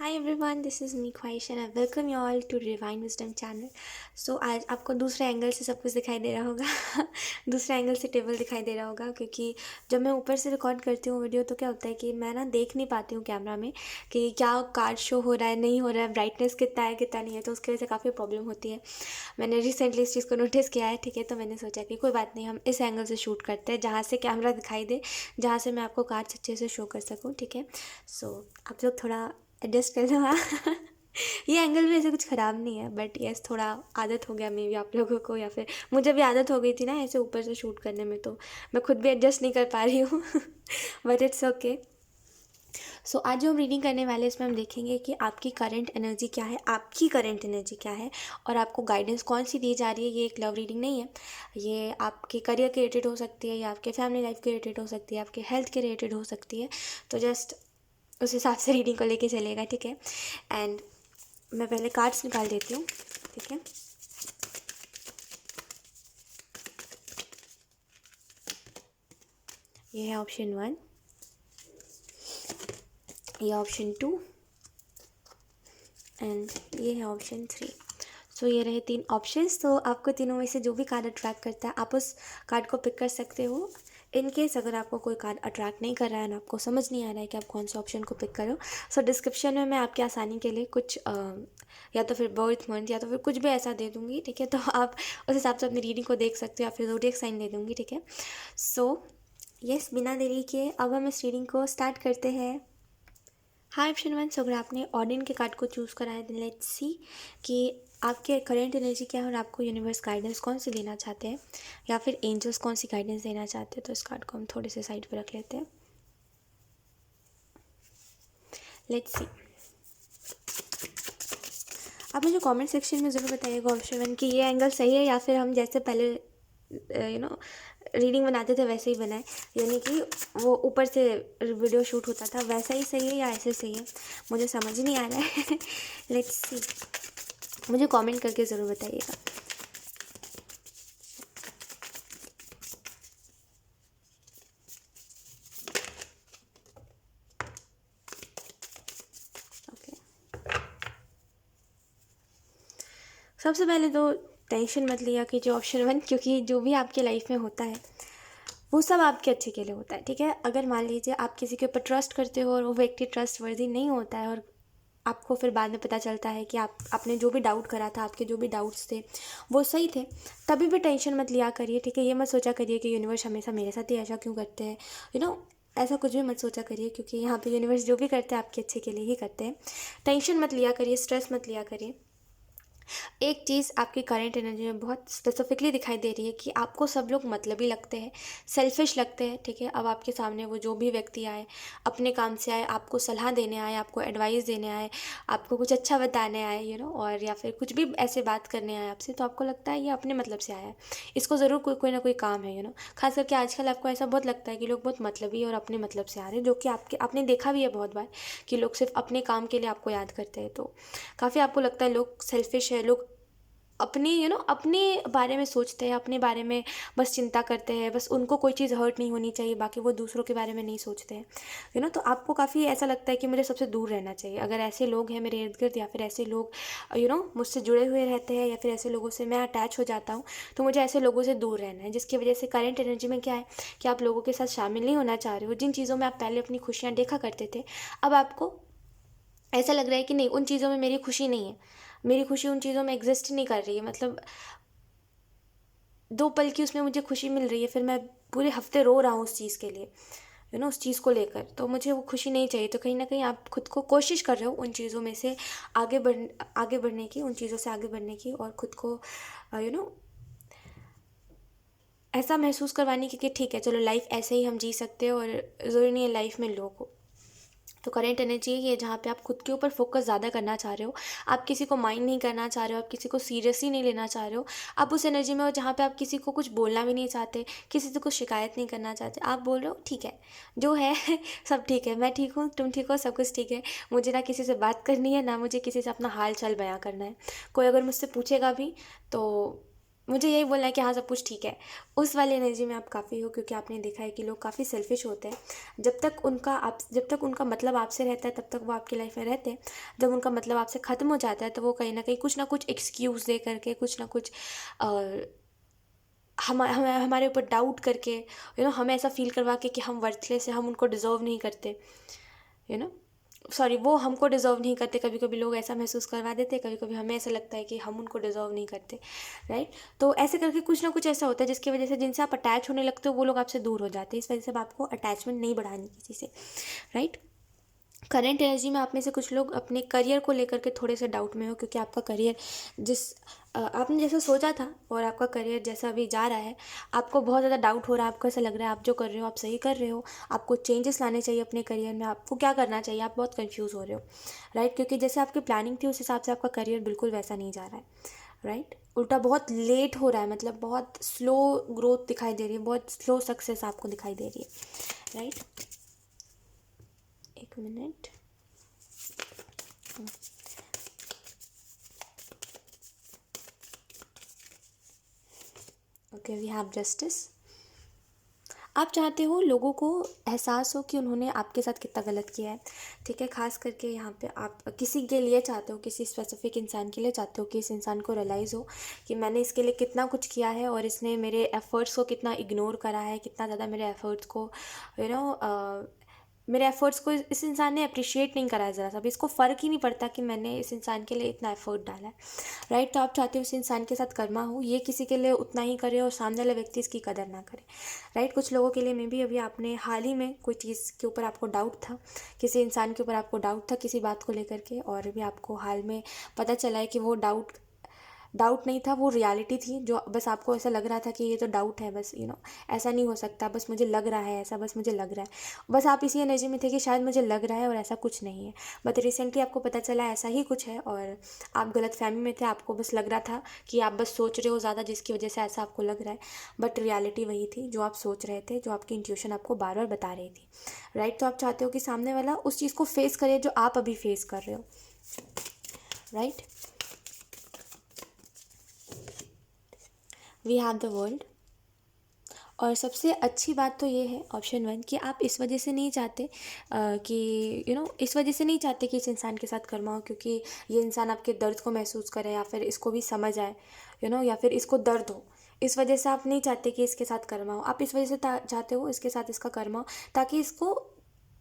Hi everyone, this is me Khwahish and I welcome you all to Divine Wisdom channel. So आज आपको दूसरे angle से सब कुछ दिखाई दे रहा होगा दूसरे एंगल से टेबल दिखाई दे रहा होगा क्योंकि जब मैं ऊपर से रिकॉर्ड करती हूँ वीडियो तो क्या होता है कि मैं ना देख नहीं पाती हूँ कैमरा में कि क्या कार्ड शो हो रहा है नहीं हो रहा है, ब्राइटनेस कितना है कितना नहीं है, तो उसकी वजह से काफ़ी प्रॉब्लम होती है। मैंने रिसेंटली इस चीज़ को नोटिस किया है, ठीक है। तो मैंने सोचा कि कोई बात नहीं, हम इस एंगल से शूट करते हैं जहाँ से कैमरा दिखाई दे, जहाँ से मैं आपको कार्ड्स अच्छे से शो कर सकूँ, ठीक है। सो आप लोग थोड़ा एडजस्ट कर लो हाँ ये एंगल भी ऐसे कुछ ख़राब नहीं है, बट यस थोड़ा आदत हो गया मे बी आप लोगों को, या फिर मुझे भी आदत हो गई थी ना ऐसे ऊपर से शूट करने में, तो मैं खुद भी एडजस्ट नहीं कर पा रही हूँ बट इट्स ओके। सो आज जो हम रीडिंग करने वाले हैं इसमें हम देखेंगे कि आपकी करंट एनर्जी क्या है, आपकी करंट एनर्जी क्या है और आपको गाइडेंस कौन सी दी जा रही है। ये एक लव रीडिंग नहीं है, ये आपके करियर के रिलेटेड हो सकती है या आपके फैमिली लाइफ के रिलेटेड हो सकती है, आपके हेल्थ के रिलेटेड हो सकती है। तो जस्ट उस हिसाब से रीडिंग को लेके चलेगा, ठीक है। एंड मैं पहले कार्ड्स निकाल देती हूँ, ठीक है। ये है ऑप्शन 1, ये ऑप्शन 2 एंड ये है ऑप्शन 3। सो ये रहे 3 ऑप्शंस। तो आपको तीनों में से जो भी कार्ड अट्रैक्ट करता है आप उस कार्ड को पिक कर सकते हो। इन केस अगर आपको कोई कार्ड अट्रैक्ट नहीं कर रहा है ना, आपको समझ नहीं आ रहा है कि आप कौन से ऑप्शन को पिक करो, सो डिस्क्रिप्शन में मैं आपकी आसानी के लिए कुछ या तो फिर बर्थ मंथ या तो फिर कुछ भी ऐसा दे दूँगी, ठीक है। तो आप उस हिसाब से अपनी रीडिंग को देख सकते हो, या फिर ज़ोडिएक साइन दे दूँगी, ठीक है। सो यस, बिना देरी के अब हम इस रीडिंग को स्टार्ट करते हैं। हाँ ऑप्शन 1, सो अगर आपने ऑर्डिन के कार्ड को चूज़ करा है, देन लेट्स सी कि आपके करंट एनर्जी क्या है और आपको यूनिवर्स गाइडेंस कौन सी देना चाहते हैं, या फिर एंजल्स कौन सी गाइडेंस देना चाहते हैं। तो इस कार्ड को हम थोड़े से साइड पे रख लेते हैं। लेट्स सी, आप मुझे कमेंट सेक्शन में ज़रूर बताइएगा ऑप्शन 1 कि ये एंगल सही है या फिर हम जैसे पहले रीडिंग बनाते थे वैसे ही बनाए, यानी कि वो ऊपर से वीडियो शूट होता था वैसा ही सही है या ऐसे सही है, मुझे समझ नहीं आ रहा है लेट्स सी, मुझे कमेंट करके ज़रूर बताइएगा। ओके, सबसे पहले तो टेंशन मत लिया कि जो ऑप्शन 1, क्योंकि जो भी आपके लाइफ में होता है वो सब आपके अच्छे के लिए होता है, ठीक है। अगर मान लीजिए आप किसी के ऊपर ट्रस्ट करते हो और वो व्यक्ति ट्रस्ट वर्दी नहीं होता है और आपको फिर बाद में पता चलता है कि आपने जो भी डाउट करा था, आपके जो भी डाउट्स थे वो सही थे, तभी भी टेंशन मत लिया करिए, ठीक है। ये मत सोचा करिए कि यूनिवर्स हमेशा मेरे साथ ही ऐसा क्यों करते हैं, ऐसा कुछ भी मत सोचा करिए, क्योंकि यहाँ पे यूनिवर्स जो भी करते हैं आपके अच्छे के लिए ही करते हैं। टेंशन मत लिया करिए, स्ट्रेस मत लिया करिए। एक चीज़ आपकी करंट एनर्जी में बहुत स्पेसिफिकली दिखाई दे रही है कि आपको सब लोग मतलबी लगते हैं, सेल्फिश लगते हैं, ठीक है। अब आपके सामने वो जो भी व्यक्ति आए, अपने काम से आए, आपको सलाह देने आए, आपको एडवाइस देने आए, आपको कुछ अच्छा बताने आए, और या फिर कुछ भी ऐसे बात करने आए आपसे, तो आपको लगता है ये अपने मतलब से आया है, इसको ज़रूर कोई कोई ना कोई काम है, खास करके आजकल आपको ऐसा बहुत लगता है कि लोग बहुत मतलबी और अपने मतलब से आ रहे हैं, जो कि आपने देखा भी है बहुत बार कि लोग सिर्फ अपने काम के लिए आपको याद करते हैं। तो काफ़ी आपको लगता है लोग सेल्फिश है, लोग अपनी अपने बारे में सोचते हैं, अपने बारे में बस चिंता करते हैं, बस उनको कोई चीज़ हर्ट नहीं होनी चाहिए, बाकी वो दूसरों के बारे में नहीं सोचते हैं, तो आपको काफ़ी ऐसा लगता है कि मुझे सबसे दूर रहना चाहिए। अगर ऐसे लोग हैं मेरे इर्द गिर्द, या फिर ऐसे लोग मुझसे जुड़े हुए रहते हैं, या फिर ऐसे लोगों से मैं अटैच हो जाता हूँ, तो मुझे ऐसे लोगों से दूर रहना है। जिसकी वजह से करंट एनर्जी में क्या है कि आप लोगों के साथ शामिल नहीं होना चाह रहे हो। जिन चीज़ों में आप पहले अपनी खुशियाँ देखा करते थे, अब आपको ऐसा लग रहा है कि नहीं, उन चीज़ों में मेरी खुशी नहीं है, मेरी खुशी उन चीज़ों में एग्जिस्ट नहीं कर रही है, मतलब 2 पल की उसमें मुझे खुशी मिल रही है, फिर मैं पूरे हफ्ते रो रहा हूँ उस चीज़ के लिए, उस चीज़ को लेकर, तो मुझे वो खुशी नहीं चाहिए। तो कहीं ना कहीं आप खुद को कोशिश कर रहे हो उन चीज़ों में से आगे बढ़ने की, उन चीज़ों से आगे बढ़ने की, और खुद को यू नो ऐसा महसूस करवाने की कि ठीक है चलो लाइफ ऐसे ही हम जी सकते हैं और ज़रूरी नहीं है लाइफ में लोग हो। तो करेंट एनर्जी ये है जहाँ पे आप खुद के ऊपर फोकस ज़्यादा करना चाह रहे हो, आप किसी को माइंड नहीं करना चाह रहे हो, आप किसी को सीरियसली नहीं लेना चाह रहे हो। आप उस एनर्जी में हो जहाँ पे आप किसी को कुछ बोलना भी नहीं चाहते, किसी से कुछ शिकायत नहीं करना चाहते। आप बोल रहे हो ठीक है जो है सब ठीक है, मैं ठीक हूँ, तुम ठीक हो, सब कुछ ठीक है, मुझे ना किसी से बात करनी है, ना मुझे किसी से अपना हाल चाल बयां करना है। कोई अगर मुझसे पूछेगा भी तो मुझे यही बोलना है कि हाँ सब कुछ ठीक है, उस वाली एनर्जी में आप काफ़ी हो, क्योंकि आपने देखा है कि लोग काफ़ी सेल्फिश होते हैं। जब तक उनका मतलब आपसे रहता है तब तक वो आपकी लाइफ में रहते हैं। जब उनका मतलब आपसे ख़त्म हो जाता है तो वो कहीं ना कुछ एक्सक्यूज़ दे करके, कुछ ना कुछ हमारे ऊपर डाउट करके, हमें ऐसा फील करवा के कि हम वर्थलेस है, हम उनको डिज़र्व नहीं करते, यू नो सॉरी, वो हमको डिज़र्व नहीं करते। कभी कभी लोग ऐसा महसूस करवा देते हैं, कभी कभी हमें ऐसा लगता है कि हम उनको डिज़र्व नहीं करते, राइट। तो ऐसे करके कुछ ना कुछ ऐसा होता है जिसकी वजह से जिनसे आप अटैच होने लगते हो वो लोग आपसे दूर हो जाते हैं। इस वजह से अब आपको अटैचमेंट नहीं बढ़ानी किसी से, राइट। करंट एनर्जी में आप में से कुछ लोग अपने करियर को लेकर के थोड़े से डाउट में हो, क्योंकि आपका करियर आपने जैसा सोचा था और आपका करियर जैसा अभी जा रहा है, आपको बहुत ज़्यादा डाउट हो रहा है। आपको ऐसा लग रहा है आप जो कर रहे हो आप सही कर रहे हो, आपको चेंजेस लाने चाहिए अपने करियर में, आपको क्या करना चाहिए, आप बहुत कंफ्यूज हो रहे हो, राइट। क्योंकि जैसे आपकी प्लानिंग थी उस हिसाब से आपका करियर बिल्कुल वैसा नहीं जा रहा है, राइट। उल्टा बहुत लेट हो रहा है, मतलब बहुत स्लो ग्रोथ दिखाई दे रही है, बहुत स्लो सक्सेस आपको दिखाई दे रही है, राइट। एक minute. Okay, we have justice. आप चाहते हो लोगों को एहसास हो कि उन्होंने आपके साथ कितना गलत किया है, ठीक है। खास करके यहाँ पे आप किसी के लिए चाहते हो, किसी स्पेसिफिक इंसान के लिए चाहते हो कि इस इंसान को रियलाइज़ हो कि मैंने इसके लिए कितना कुछ किया है और इसने मेरे एफ़र्ट्स को कितना इग्नोर करा है, कितना ज़्यादा मेरे एफ़र्ट्स को यू नो मेरे एफ़र्ट्स को इस इंसान ने अप्रिशिएट नहीं करा है ज़रा सा भी। इसको फ़र्क ही नहीं पड़ता कि मैंने इस इंसान के लिए इतना एफ़र्ट डाला है, राइट। तो आप चाहते हो उस इंसान के साथ कर्मा हो, ये किसी के लिए उतना ही करे और सामने वाला व्यक्ति इसकी कदर ना करे, राइट। कुछ लोगों के लिए मे भी अभी आपने हाल ही में कोई चीज़ के ऊपर आपको डाउट था, किसी इंसान के ऊपर आपको डाउट था किसी बात को लेकर के, और अभी आपको हाल में पता चला है कि वो डाउट नहीं था, वो रियलिटी थी। जो बस आपको ऐसा लग रहा था कि ये तो डाउट है, बस ऐसा नहीं हो सकता, बस मुझे लग रहा है ऐसा, बस मुझे लग रहा है, बस आप इसी एनर्जी में थे कि शायद मुझे लग रहा है और ऐसा कुछ नहीं है। बट रिसेंटली आपको पता चला ऐसा ही कुछ है और आप गलत फहमी में थे, आपको बस लग रहा था कि आप बस सोच रहे हो ज़्यादा, जिसकी वजह से ऐसा आपको लग रहा है। बट रियलिटी वही थी जो आप सोच रहे थे, जो आपकी इंट्यूशन आपको बार बार बता रही थी, राइट। तो आप चाहते हो कि सामने वाला उस चीज़ को फेस करे जो आप अभी फेस कर रहे हो, right. We have the world. और सबसे अच्छी बात तो ये है ऑप्शन 1 कि आप इस वजह से नहीं चाहते कि इस वजह से नहीं चाहते कि इस इंसान के साथ कर्मा हो क्योंकि ये इंसान आपके दर्द को महसूस करे या फिर इसको भी समझ आए, या फिर इसको दर्द हो। इस वजह से आप नहीं चाहते कि इसके साथ कर्मा हो, आप इस वजह से चाहते हो इसके साथ इसका कर्मा हो ताकि इसको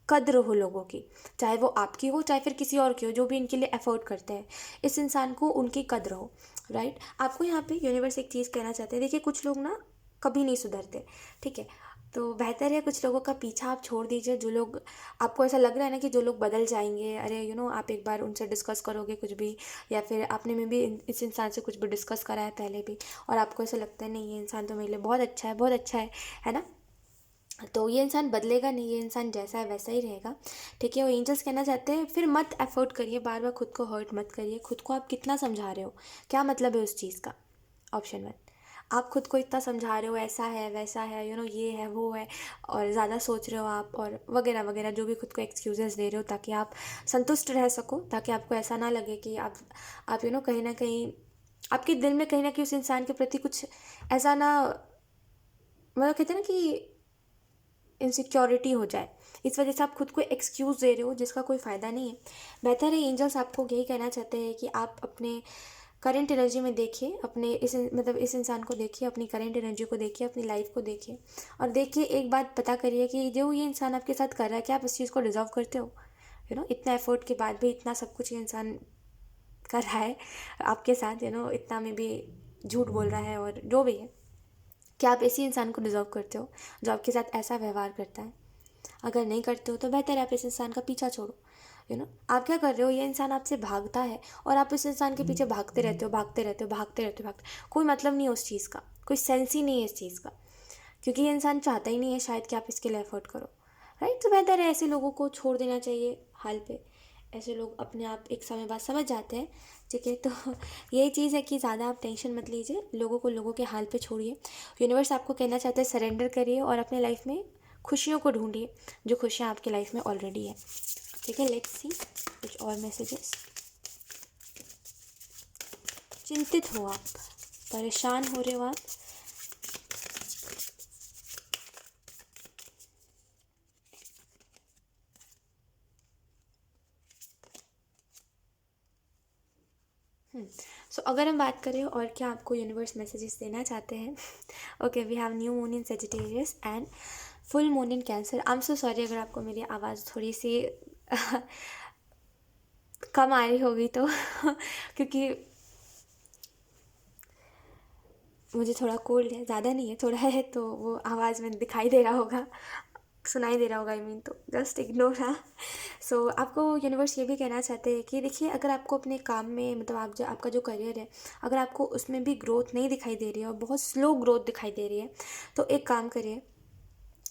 कद्र हो लोगों की, चाहे वो आपकी हो चाहे फिर किसी और की हो, जो भी इनके लिए एफर्ट करते हैं इस इंसान को उनकी कद्र हो, राइट। आपको यहाँ पे यूनिवर्स एक चीज़ कहना चाहते हैं। देखिए कुछ लोग ना कभी नहीं सुधरते, ठीक है। तो बेहतर है कुछ लोगों का पीछा आप छोड़ दीजिए, जो लोग आपको ऐसा लग रहा है ना कि जो लोग बदल जाएंगे, अरे आप एक बार उनसे डिस्कस करोगे कुछ भी, या फिर आपने में भी इस इंसान से कुछ भी डिस्कस करा है पहले भी और आपको ऐसा लगता है नहीं ये इंसान तो मेरे लिए बहुत अच्छा है, बहुत अच्छा है ना। तो ये इंसान बदलेगा नहीं, ये इंसान जैसा है वैसा ही रहेगा, ठीक है। वो एंजल्स कहना चाहते हैं फिर मत एफर्ट करिए, बार बार खुद को हर्ट मत करिए। खुद को आप कितना समझा रहे हो, क्या मतलब है उस चीज़ का। ऑप्शन 1, आप खुद को इतना समझा रहे हो ऐसा है वैसा है, ये है वो है, और ज़्यादा सोच रहे हो आप, और वगैरह वगैरह जो भी खुद को एक्सक्यूजेस दे रहे हो ताकि आप संतुष्ट रह सको, ताकि आपको ऐसा ना लगे कि आप कहीं ना कहीं आपके दिल में कहीं ना कहीं उस इंसान के प्रति कुछ ऐसा ना, मतलब कहते हैं ना कि इनसिक्योरिटी हो जाए, इस वजह से आप खुद को एक्सक्यूज़ दे रहे हो जिसका कोई फ़ायदा नहीं है। बेहतर है एंजल्स आपको यही कहना चाहते हैं कि आप अपने करंट एनर्जी में देखिए, अपने इस इंसान को देखिए, अपनी करंट एनर्जी को देखिए, अपनी लाइफ को देखिए और देखिए एक बात पता करिए कि जो ये इंसान आपके साथ कर रहा है क्या आप इस चीज़ को डिज़र्व करते हो। इतना एफर्ट के बाद भी इतना सब कुछ ये इंसान कर रहा है आपके साथ, इतना में भी झूठ बोल रहा है और जो भी है, क्या आप इसी इंसान को डिज़र्व करते हो जो आपके साथ ऐसा व्यवहार करता है। अगर नहीं करते हो तो बेहतर है आप इस इंसान का पीछा छोड़ो। आप क्या कर रहे हो, ये इंसान आपसे भागता है और आप इस इंसान के पीछे भागते रहते हो, भागते रहते हो, भागते रहते हो, कोई मतलब नहीं है उस चीज़ का, कोई सेंस ही नहीं है इस चीज़ का, क्योंकि ये इंसान चाहता ही नहीं है शायद कि आप इसके लिए एफर्ट करो, राइट। तो बेहतर है ऐसे लोगों को छोड़ देना चाहिए हाल पे। ऐसे लोग अपने आप एक समय बाद समझ जाते हैं, ठीक है। तो यही चीज़ है कि ज़्यादा आप टेंशन मत लीजिए, लोगों को लोगों के हाल पे छोड़िए। यूनिवर्स आपको कहना चाहता है सरेंडर करिए और अपने लाइफ में खुशियों को ढूंढिए, जो खुशियाँ आपकी लाइफ में ऑलरेडी है, ठीक है। लेट्स सी कुछ और मैसेजेस। चिंतित हो आप, परेशान हो रहे हो आप। सो अगर हम बात करें और क्या आपको यूनिवर्स मैसेजेस देना चाहते हैं, okay, we have new moon in Sagittarius and full moon in Cancer. I am so sorry अगर आपको मेरी आवाज़ थोड़ी सी कम आ रही होगी तो क्योंकि मुझे थोड़ा कोल्ड है, ज़्यादा नहीं है, थोड़ा है, तो वो आवाज़ में दिखाई दे रहा होगा, सुनाई दे रहा होगा, आई मीन, तो जस्ट इग्नोर। हाँ, सो आपको यूनिवर्स ये भी कहना चाहते हैं कि देखिए, अगर आपको अपने काम में, मतलब आप जो आपका जो करियर है, अगर आपको उसमें भी ग्रोथ नहीं दिखाई दे रही है और बहुत स्लो ग्रोथ दिखाई दे रही है, तो एक काम करिए।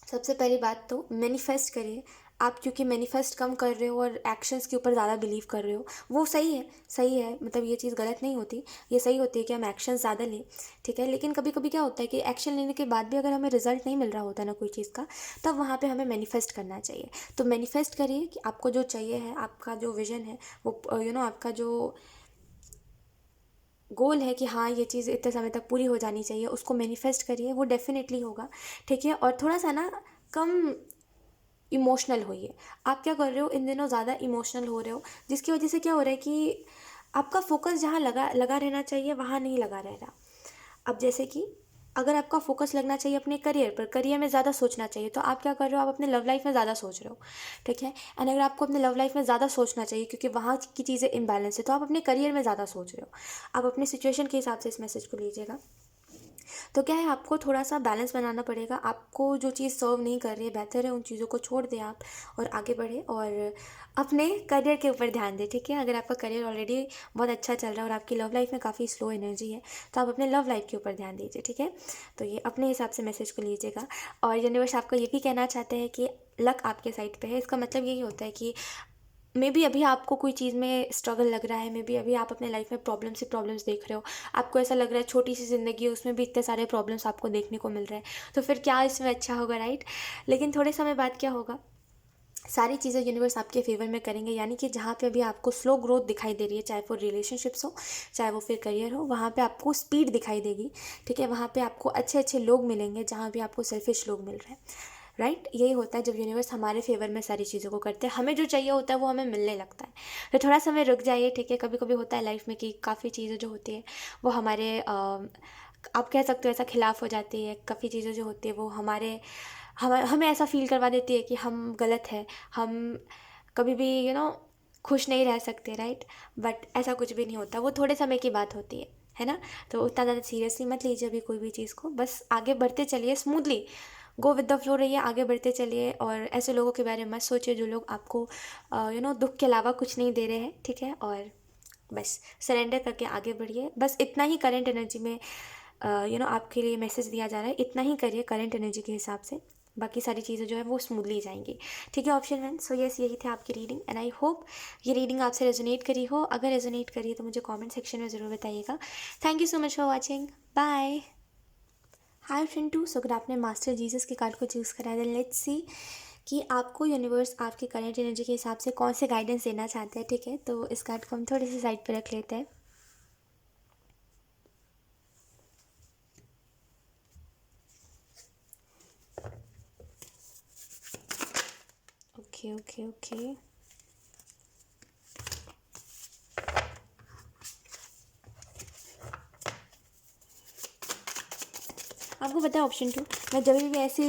सबसे पहली बात तो मैनिफेस्ट करिए। आप क्योंकि मैनिफेस्ट कम कर रहे हो और एक्शंस के ऊपर ज़्यादा बिलीव कर रहे हो, वो सही है, सही है, मतलब ये चीज़ गलत नहीं होती, ये सही होती है कि हम एक्शन ज़्यादा लें, ठीक है। लेकिन कभी कभी क्या होता है कि एक्शन लेने के बाद भी अगर हमें रिजल्ट नहीं मिल रहा होता ना कोई चीज़ का, तब वहाँ पे हमें मैनिफेस्ट करना चाहिए। तो मैनिफेस्ट करिए कि आपको जो चाहिए है, आपका जो विजन है, वो आपका जो गोल है कि हाँ ये चीज़ इतने समय तक पूरी हो जानी चाहिए, उसको मैनिफेस्ट करिए, वो डेफिनेटली होगा, ठीक है। और थोड़ा सा ना कम इमोशनल होइए। आप क्या कर रहे हो इन दिनों, ज़्यादा इमोशनल हो रहे हो, जिसकी वजह से क्या हो रहा है कि आपका फोकस जहाँ लगा लगा रहना चाहिए वहाँ नहीं लगा रह रहा। अब जैसे कि अगर आपका फोकस लगना चाहिए अपने करियर पर, करियर में ज़्यादा सोचना चाहिए, तो आप क्या कर रहे हो, आप अपने लव लाइफ में ज़्यादा सोच रहे हो, ठीक है। एंड अगर आपको अपने लव लाइफ में ज़्यादा सोचना चाहिए क्योंकि वहाँ की चीज़ें इम्बैलेंस है, तो आप अपने करियर में ज़्यादा सोच रहे हो। आप अपने सिचुएशन के हिसाब से इस मैसेज को लीजिएगा। तो क्या है, आपको थोड़ा सा बैलेंस बनाना पड़ेगा। आपको जो चीज़ सर्व नहीं कर रही है, बेहतर है उन चीज़ों को छोड़ दें आप और आगे बढ़े और अपने करियर के ऊपर ध्यान दें, ठीक है। अगर आपका करियर ऑलरेडी बहुत अच्छा चल रहा है और आपकी लव लाइफ में काफ़ी स्लो एनर्जी है, तो आप अपने लव लाइफ के ऊपर ध्यान दीजिए, ठीक है। तो ये अपने हिसाब से मैसेज को लीजिएगा। और यूनिवर्स आपको ये भी कहना चाहते हैं कि लक आपके साइड पे है। इसका मतलब यही होता है कि मे बी अभी आपको कोई चीज़ में स्ट्रगल लग रहा है, मे बी अभी आप अपने लाइफ में प्रॉब्लम्स ही प्रॉब्लम्स देख रहे हो, आपको ऐसा लग रहा है छोटी सी ज़िंदगी है, उसमें भी इतने सारे प्रॉब्लम्स आपको देखने को मिल रहे हैं, तो फिर क्या इसमें अच्छा होगा, राइट। लेकिन थोड़े समय बाद क्या होगा, सारी चीज़ें यूनिवर्स आपके फेवर में करेंगे। यानी कि जहाँ पे अभी आपको स्लो ग्रोथ दिखाई दे रही है, चाहे वो रिलेशनशिप्स हो, चाहे वो फिर करियर हो, वहाँ पे आपको स्पीड दिखाई देगी, ठीक है। वहाँ पे आपको अच्छे अच्छे लोग मिलेंगे जहाँ भी आपको सेल्फिश लोग मिल रहे हैं, राइट। यही होता है जब यूनिवर्स हमारे फेवर में सारी चीज़ों को करते हैं, हमें जो चाहिए होता है वो हमें मिलने लगता है। तो थोड़ा समय रुक जाइए, ठीक है। कभी कभी होता है लाइफ में कि काफ़ी चीज़ें जो होती है वो हमारे आप कह सकते हो ऐसा खिलाफ हो जाती है। काफ़ी चीज़ें जो होती है वो हमें ऐसा फील करवा देती है कि हम गलत है, हम कभी भी खुश नहीं रह सकते, राइट। बट ऐसा कुछ भी नहीं होता, वो थोड़े समय की बात होती है ना। तो उतना ज़्यादा सीरियसली मत लीजिए अभी कोई भी चीज़ को, बस आगे बढ़ते चलिए smoothly, go with the flow रहिए, आगे बढ़ते चलिए। और ऐसे लोगों के बारे में मत सोचिए जो लोग आपको दुख के अलावा कुछ नहीं दे रहे हैं, ठीक है। और बस सरेंडर करके आगे बढ़िए, बस इतना ही करंट एनर्जी में आपके लिए मैसेज दिया जा रहा है, इतना ही करिए करंट एनर्जी के हिसाब से, बाकी सारी चीज़ें जो है वो स्मूथली जाएंगी, ठीक है। ऑप्शन 1। सो यस, यही थे आपकी रीडिंग एंड आई होप ये रीडिंग आपसे रेजोनेट करी हो। अगर रेजोनेट करी तो मुझे कमेंट सेक्शन में ज़रूर बताइएगा। Thank you so much for watching, bye. Hi friend टू, सो अगर आपने मास्टर जीसस के कार्ड को चूज़ करा है, देन लेट्स सी कि आपको यूनिवर्स आपकी करंट एनर्जी के हिसाब से कौन से गाइडेंस देना चाहते हैं, ठीक है। तो इस कार्ड को हम थोड़ी सी साइड पर रख लेते हैं। ओके ओके ओके, आपको पता है ऑप्शन 2, मैं जब भी ऐसी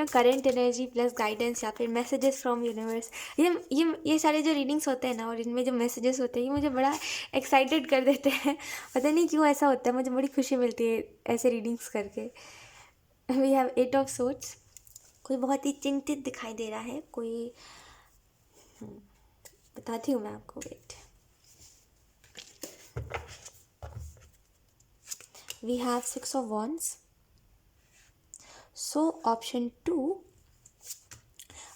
करंट एनर्जी प्लस गाइडेंस या फिर मैसेजेस फ्रॉम यूनिवर्स, ये सारे जो रीडिंग्स होते हैं ना और इनमें जो मैसेजेस होते हैं, ये मुझे बड़ा एक्साइटेड कर देते हैं। पता नहीं क्यों ऐसा होता है, मुझे बड़ी खुशी मिलती है ऐसे रीडिंग्स करके। We have 8 of swords. कोई बहुत ही चिंतित दिखाई दे रहा है, कोई बताती हूँ मैं आपको, wait. We have 6 of wands. So option 2,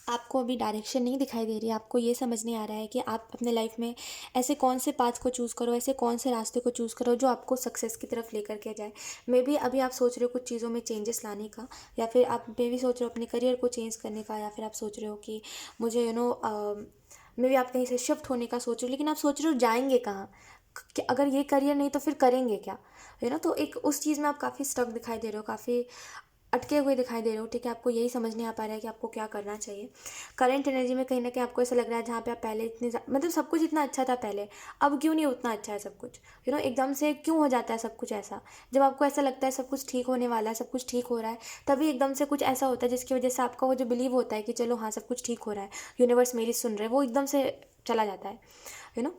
आपको अभी डायरेक्शन नहीं दिखाई दे रही है, आपको ये समझ नहीं आ रहा है कि आप अपने लाइफ में ऐसे कौन से पाथ को चूज़ करो, ऐसे कौन से रास्ते को चूज़ करो जो आपको सक्सेस की तरफ लेकर के जाए। मे बी अभी आप सोच रहे हो कुछ चीज़ों में चेंजेस लाने का, या फिर आप मे बी सोच रहे हो अपने करियर को चेंज करने का, या फिर आप सोच रहे हो कि मुझे मे भी आप कहीं से शिफ्ट होने का सोच रहे हो, लेकिन आप सोच रहे हो जाएंगे कहाँ, कि अगर ये करियर नहीं तो फिर करेंगे क्या, तो एक उस चीज़ में आप काफ़ी स्टक दिखाई दे रहे हो, काफ़ी अटके हुए दिखाई दे रहे हो, ठीक है। आपको यही समझ नहीं आ पा रहा है कि आपको क्या करना चाहिए। करंट एनर्जी में कहीं ना कहीं आपको ऐसा लग रहा है जहाँ पे आप पहले मतलब सब कुछ इतना अच्छा था पहले, अब क्यों नहीं उतना अच्छा है सब कुछ, एकदम से क्यों हो जाता है सब कुछ ऐसा। जब आपको ऐसा लगता है सब कुछ ठीक होने वाला है, सब कुछ ठीक हो रहा है, तभी एकदम से कुछ ऐसा होता है जिसकी वजह से आपका वो जो बिलीव होता है कि चलो हाँ सब कुछ ठीक हो रहा है, यूनिवर्स मेरी सुन रहा है, वो एकदम से चला जाता है। You know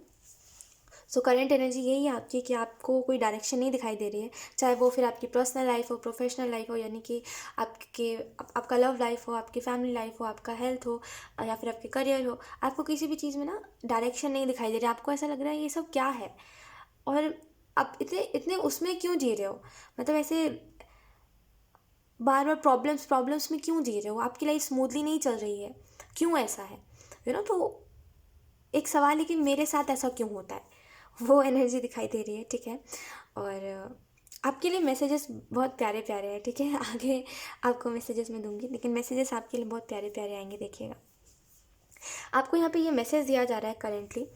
so current energy यही है आपकी कि आपको कोई डायरेक्शन नहीं दिखाई दे रही है, चाहे वो फिर आपकी पर्सनल लाइफ हो, प्रोफेशनल लाइफ हो, यानी कि आपका लव लाइफ हो, आपकी फैमिली लाइफ हो, आपका हेल्थ हो, या फिर आपके करियर हो। आपको किसी भी चीज़ में ना डायरेक्शन नहीं दिखाई दे रहा, आपको ऐसा लग रहा है ये सब क्या है, और आप इतने इतने उसमें क्यों जी रहे हो, मतलब ऐसे बार बार प्रॉब्लम्स प्रॉब्लम्स में क्यों जी रहे हो, आपकी लाइफ स्मूथली नहीं चल रही है, क्यों ऐसा है। तो एक सवाल है कि मेरे साथ ऐसा क्यों होता है, वो एनर्जी दिखाई दे रही है, ठीक है। और आपके लिए मैसेजेस बहुत प्यारे प्यारे हैं, ठीक है। आगे आपको मैसेजेस मैं दूंगी, लेकिन मैसेजेस आपके लिए बहुत प्यारे प्यारे आएंगे, देखिएगा। आपको यहाँ पे ये मैसेज दिया जा रहा है करेंटली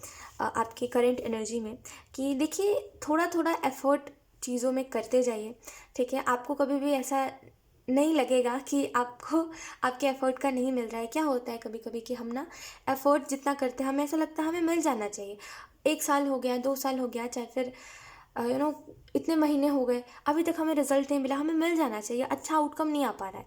आपकी करंट एनर्जी में, कि देखिए थोड़ा थोड़ा एफर्ट चीज़ों में करते जाइए, ठीक है। आपको कभी भी ऐसा नहीं लगेगा कि आपको आपके एफर्ट का नहीं मिल रहा है। क्या होता है कभी कभी कि हम ना एफर्ट जितना करते हैं हमें ऐसा लगता है हमें मिल जाना चाहिए, 1 साल हो गया, 2 साल हो गया, चाहे फिर इतने महीने हो गए, अभी तक हमें रिजल्ट नहीं मिला, हमें मिल जाना चाहिए, अच्छा आउटकम नहीं आ पा रहा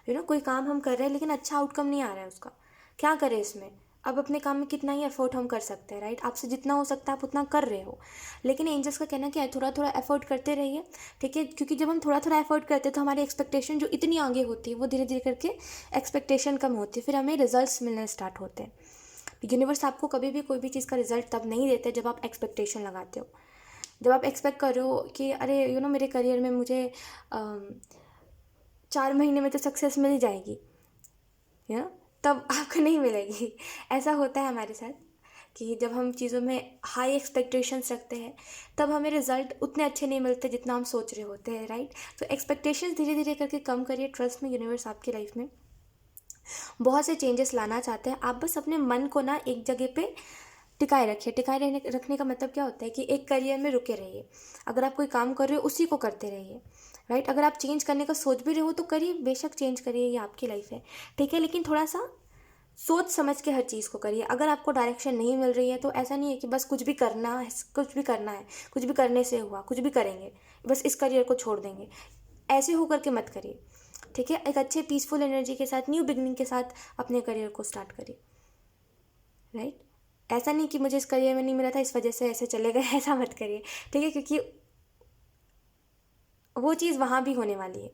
है। कोई काम हम कर रहे हैं लेकिन अच्छा आउटकम नहीं आ रहा है उसका, क्या करें इसमें। अब अपने काम में कितना ही एफर्ट हम कर सकते हैं, राइट। आपसे जितना हो सकता है आप उतना कर रहे हो, लेकिन एंजल्स का कहना क्या है, थोड़ा थोड़ा एफर्ट करते रहिए, ठीक है। क्योंकि जब हम थोड़ा थोड़ा एफर्ट करते हैं तो हमारी एक्सपेक्टेशन जो इतनी आगे होती है वो धीरे धीरे करके एक्सपेक्टेशन कम होती है, फिर हमें रिजल्ट्स मिलने स्टार्ट होते हैं। यूनिवर्स आपको कभी भी कोई भी चीज़ का रिजल्ट तब नहीं देते जब आप एक्सपेक्टेशन लगाते हो। जब आप एक्सपेक्ट कर रहे हो कि अरे मेरे करियर में मुझे 4 महीने में तो सक्सेस मिल जाएगी, यू नो तब आपको नहीं मिलेगी। ऐसा होता है हमारे साथ कि जब हम चीज़ों में हाई एक्सपेक्टेशंस रखते हैं तब हमें रिजल्ट उतने अच्छे नहीं मिलते जितना हम सोच रहे होते हैं, राइट। तो एक्सपेक्टेशंस धीरे धीरे करके कम करिए, ट्रस्ट में यूनिवर्स आपकी लाइफ में बहुत से चेंजेस लाना चाहते हैं। आप बस अपने मन को ना एक जगह पे टिकाए रखिए। रखने का मतलब क्या होता है कि एक करियर में रुके रहिए। अगर आप कोई काम कर रहे हो उसी को करते रहिए, राइट। अगर आप चेंज करने का सोच भी रहे हो तो करिए, बेशक चेंज करिए, ये आपकी लाइफ है, ठीक है। लेकिन थोड़ा सा सोच समझ के हर चीज़ को करिए। अगर आपको डायरेक्शन नहीं मिल रही है तो ऐसा नहीं है कि बस कुछ भी करना है, कुछ भी करना है, कुछ भी करने से हुआ, कुछ भी करेंगे, बस इस करियर को छोड़ देंगे, ऐसे होकर के मत करिए, ठीक है। एक अच्छे पीसफुल एनर्जी के साथ, न्यू बिगनिंग के साथ अपने करियर को स्टार्ट करिए, राइट। ऐसा नहीं कि मुझे इस करियर में नहीं मिला था इस वजह से ऐसे चले गए, ऐसा मत करिए, ठीक है। क्योंकि वो चीज़ वहाँ भी होने वाली है,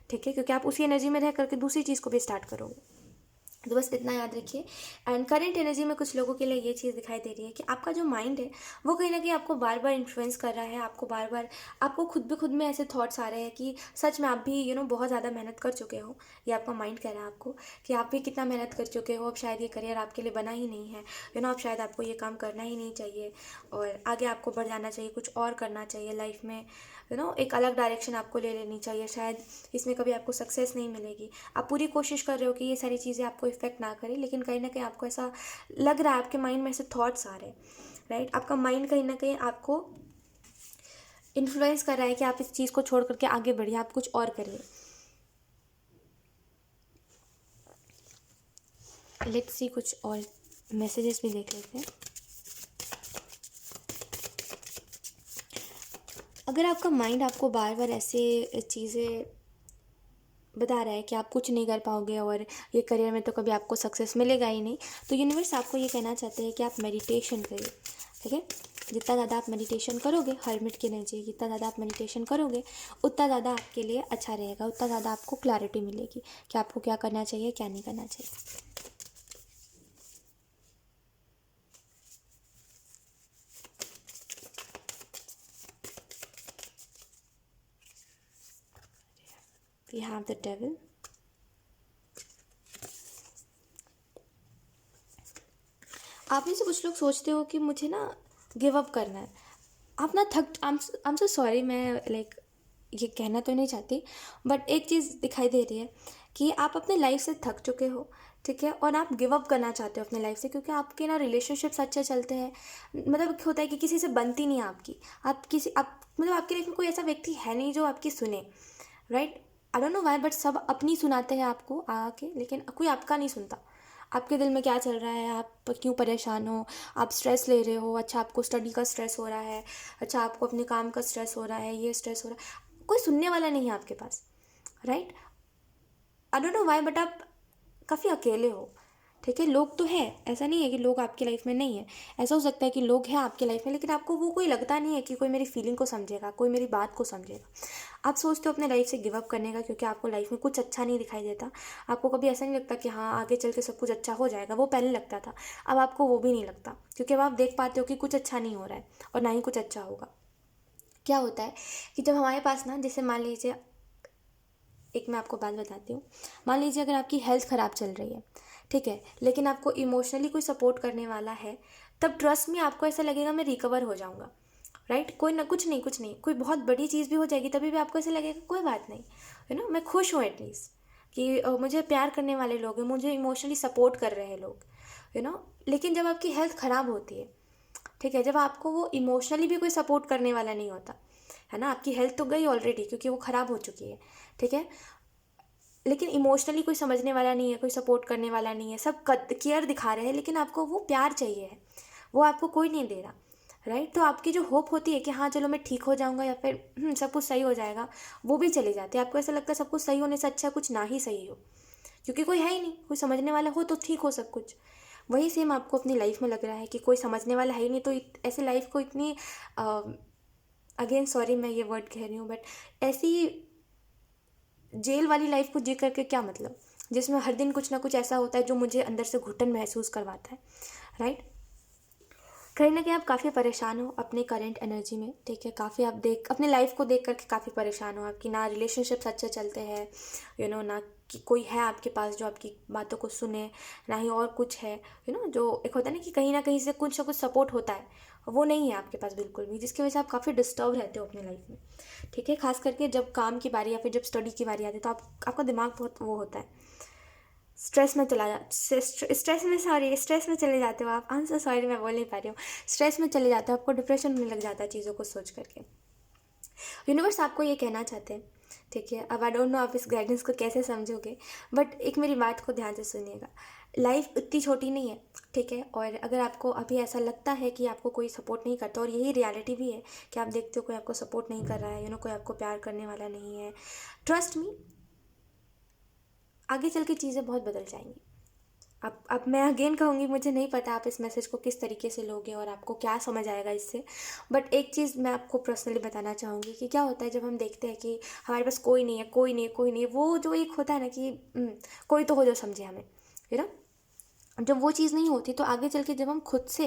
ठीक है, क्योंकि आप उसी एनर्जी में रह करके दूसरी चीज़ को भी स्टार्ट करोगे। तो बस इतना याद रखिए। एंड करंट एनर्जी में कुछ लोगों के लिए ये चीज़ दिखाई दे रही है कि आपका जो माइंड है वो कहीं ना कहीं आपको बार बार इन्फ्लुएंस कर रहा है, आपको बार बार आपको खुद खुद में ऐसे थॉट्स आ रहे हैं कि सच में आप भी बहुत ज़्यादा मेहनत कर चुके हो। ये आपका माइंड कह रहा है आपको कि आप भी कितना मेहनत कर चुके हो, अब शायद ये करियर आपके लिए बना ही नहीं है, आप शायद आपको ये काम करना ही नहीं चाहिए और आगे आपको बढ़ जाना चाहिए, कुछ और करना चाहिए लाइफ में, एक अलग डायरेक्शन आपको ले लेनी चाहिए, शायद इसमें कभी आपको सक्सेस नहीं मिलेगी। आप पूरी कोशिश कर रहे हो कि ये सारी चीज़ें आपको इफेक्ट ना करें, लेकिन कहीं ना कहीं आपको ऐसा लग रहा है, आपके माइंड में ऐसे थॉट्स आ रहे हैं, राइट। आपका माइंड कहीं ना कहीं आपको इन्फ्लुएंस कर रहा है कि आप इस चीज़ को छोड़ करके आगे बढ़िए, आप कुछ और करिए। लेट्स सी कुछ और मैसेजेस भी देख लेते हैं। अगर आपका माइंड आपको बार बार ऐसे चीज़ें बता रहा है कि आप कुछ नहीं कर पाओगे और ये करियर में तो कभी आपको सक्सेस मिलेगा ही नहीं, तो यूनिवर्स आपको ये कहना चाहते हैं कि आप मेडिटेशन करिए, ठीक है। जितना ज़्यादा आप मेडिटेशन करोगे, हर्मिट की एनर्जी, जितना ज़्यादा आप मेडिटेशन करोगे उतना ज़्यादा आपके लिए अच्छा रहेगा, उतना ज़्यादा आपको क्लैरिटी मिलेगी कि आपको क्या करना चाहिए, क्या नहीं करना चाहिए। We have the devil. आप में से कुछ लोग सोचते हो कि मुझे ना गिव अप करना है, आप ना आई एम सो सॉरी, मैं लाइक ये कहना तो नहीं चाहती, बट एक चीज़ दिखाई दे रही है कि आप अपने लाइफ से थक चुके हो, ठीक है, और आप गिव अप करना चाहते हो अपने लाइफ से, क्योंकि आपके ना रिलेशनशिप्स अच्छे चलते हैं। मतलब होता है कि किसी से बनती नहीं है आपकी, आप मतलब आपके लाइफ में कोई ऐसा व्यक्ति है नहीं जो आपकी सुने, right. I don't know why, but सब अपनी सुनाते हैं आपको आके, लेकिन कोई आपका नहीं सुनता। आपके दिल में क्या चल रहा है, आप क्यों परेशान हो, आप स्ट्रेस ले रहे हो, अच्छा आपको स्टडी का स्ट्रेस हो रहा है, अच्छा आपको अपने काम का स्ट्रेस हो रहा है, ये स्ट्रेस हो रहा है, कोई सुनने वाला नहीं है आपके पास, right. I don't know why, but आप काफ़ी अकेले हो, ठीक है। लोग तो है, ऐसा नहीं है कि लोग आपकी लाइफ में नहीं है। ऐसा हो सकता है कि लोग हैं आपकी लाइफ में, लेकिन आपको वो कोई लगता नहीं है कि कोई मेरी फीलिंग को समझेगा, कोई मेरी बात को समझेगा। आप सोचते हो अपने लाइफ से गिव अप करने का, क्योंकि आपको लाइफ में कुछ अच्छा नहीं दिखाई देता। आपको कभी ऐसा नहीं लगता कि हाँ आगे चल के सब कुछ अच्छा हो जाएगा, वो पहले लगता था, अब आपको वो भी नहीं लगता, क्योंकि अब आप देख पाते हो कि कुछ अच्छा नहीं हो रहा है और ना ही कुछ अच्छा होगा। क्या होता है कि जब हमारे पास ना, जैसे मान लीजिए, एक मैं आपको बात बताती हूँ। मान लीजिए अगर आपकी हेल्थ ख़राब चल रही है, ठीक है, लेकिन आपको इमोशनली कोई सपोर्ट करने वाला है, तब ट्रस्ट में आपको ऐसा लगेगा मैं रिकवर हो जाऊँगा, राइट। कोई ना, कुछ नहीं, कोई बहुत बड़ी चीज़ भी हो जाएगी तभी भी आपको ऐसा लगेगा कोई बात नहीं, है ना, मैं खुश हूँ एटलीस्ट कि मुझे प्यार करने वाले लोग हैं, मुझे इमोशनली सपोर्ट कर रहे हैं लोग, लेकिन जब आपकी हेल्थ ख़राब होती है, ठीक है, जब आपको वो इमोशनली भी कोई सपोर्ट करने वाला नहीं होता, है ना, आपकी हेल्थ तो गई ऑलरेडी क्योंकि वो ख़राब हो चुकी है, ठीक है, लेकिन इमोशनली कोई समझने वाला नहीं है, कोई सपोर्ट करने वाला नहीं है, सब केयर दिखा रहे हैं, लेकिन आपको वो प्यार चाहिए है, वो आपको कोई नहीं दे रहा, राइट। तो आपकी जो होप होती है कि हाँ चलो मैं ठीक हो जाऊँगा या फिर सब कुछ सही हो जाएगा, वो भी चली जाती है। आपको ऐसा लगता है सब कुछ सही होने से अच्छा कुछ ना ही सही हो, क्योंकि कोई है ही नहीं, कोई समझने वाला हो तो ठीक हो सब कुछ। वही सेम आपको अपनी लाइफ में लग रहा है कि कोई समझने वाला है ही नहीं, तो ऐसे लाइफ को इतनी अगेन सॉरी मैं ये वर्ड कह रही हूँ, बट ऐसी जेल वाली लाइफ को जी करके क्या मतलब, जिसमें हर दिन कुछ ना कुछ ऐसा होता है जो मुझे अंदर से घुटन महसूस करवाता है, राइट। कहीं ना कहीं आप काफ़ी परेशान हो अपने करंट एनर्जी में, ठीक है, काफ़ी आप देख अपने लाइफ को देख करके काफ़ी परेशान हो, आपकी ना रिलेशनशिप्स अच्छे चलते हैं, ना कि कोई है आपके पास जो आपकी बातों को सुने, ना ही और कुछ है, जो एक होता है ना कहीं से कुछ ना कुछ सपोर्ट होता है, वो नहीं है आपके पास बिल्कुल भी, जिसकी वजह से आप काफ़ी डिस्टर्ब रहते हो अपनी लाइफ में, ठीक है। खास करके जब काम की बारी या फिर जब स्टडी की बारी आती है तो आपका दिमाग बहुत वो होता है, स्ट्रेस में चला जा स्ट्रेस में चले जाते हो आप। सो सॉरी मैं बोल नहीं पा रही हूँ। स्ट्रेस में चले जाते हो, आपको डिप्रेशन होने लग जाता है चीज़ों को सोच करके। यूनिवर्स आपको ये कहना चाहते हैं, ठीक है। अब आई डोंट नो आप इस गाइडेंस को कैसे समझोगे, बट एक मेरी बात को ध्यान से सुनिएगा। लाइफ इतनी छोटी नहीं है, ठीक है, और अगर आपको अभी ऐसा लगता है कि आपको कोई सपोर्ट नहीं करता, और यही रियलिटी भी है कि आप देखते हो कोई आपको सपोर्ट नहीं कर रहा है, कोई आपको प्यार करने वाला नहीं है, ट्रस्ट मी, आगे चल के चीज़ें बहुत बदल जाएंगी। अब मैं अगेन कहूँगी, मुझे नहीं पता आप इस मैसेज को किस तरीके से लोगे और आपको क्या समझ आएगा इससे, बट एक चीज़ मैं आपको पर्सनली बताना चाहूँगी कि क्या होता है जब हम देखते हैं कि हमारे पास कोई नहीं है, कोई नहीं है, कोई नहीं है, वो जो एक होता है ना कि कोई तो हो जो समझे हमें, है ना। जब वो चीज़ नहीं होती तो आगे चल के जब हम खुद से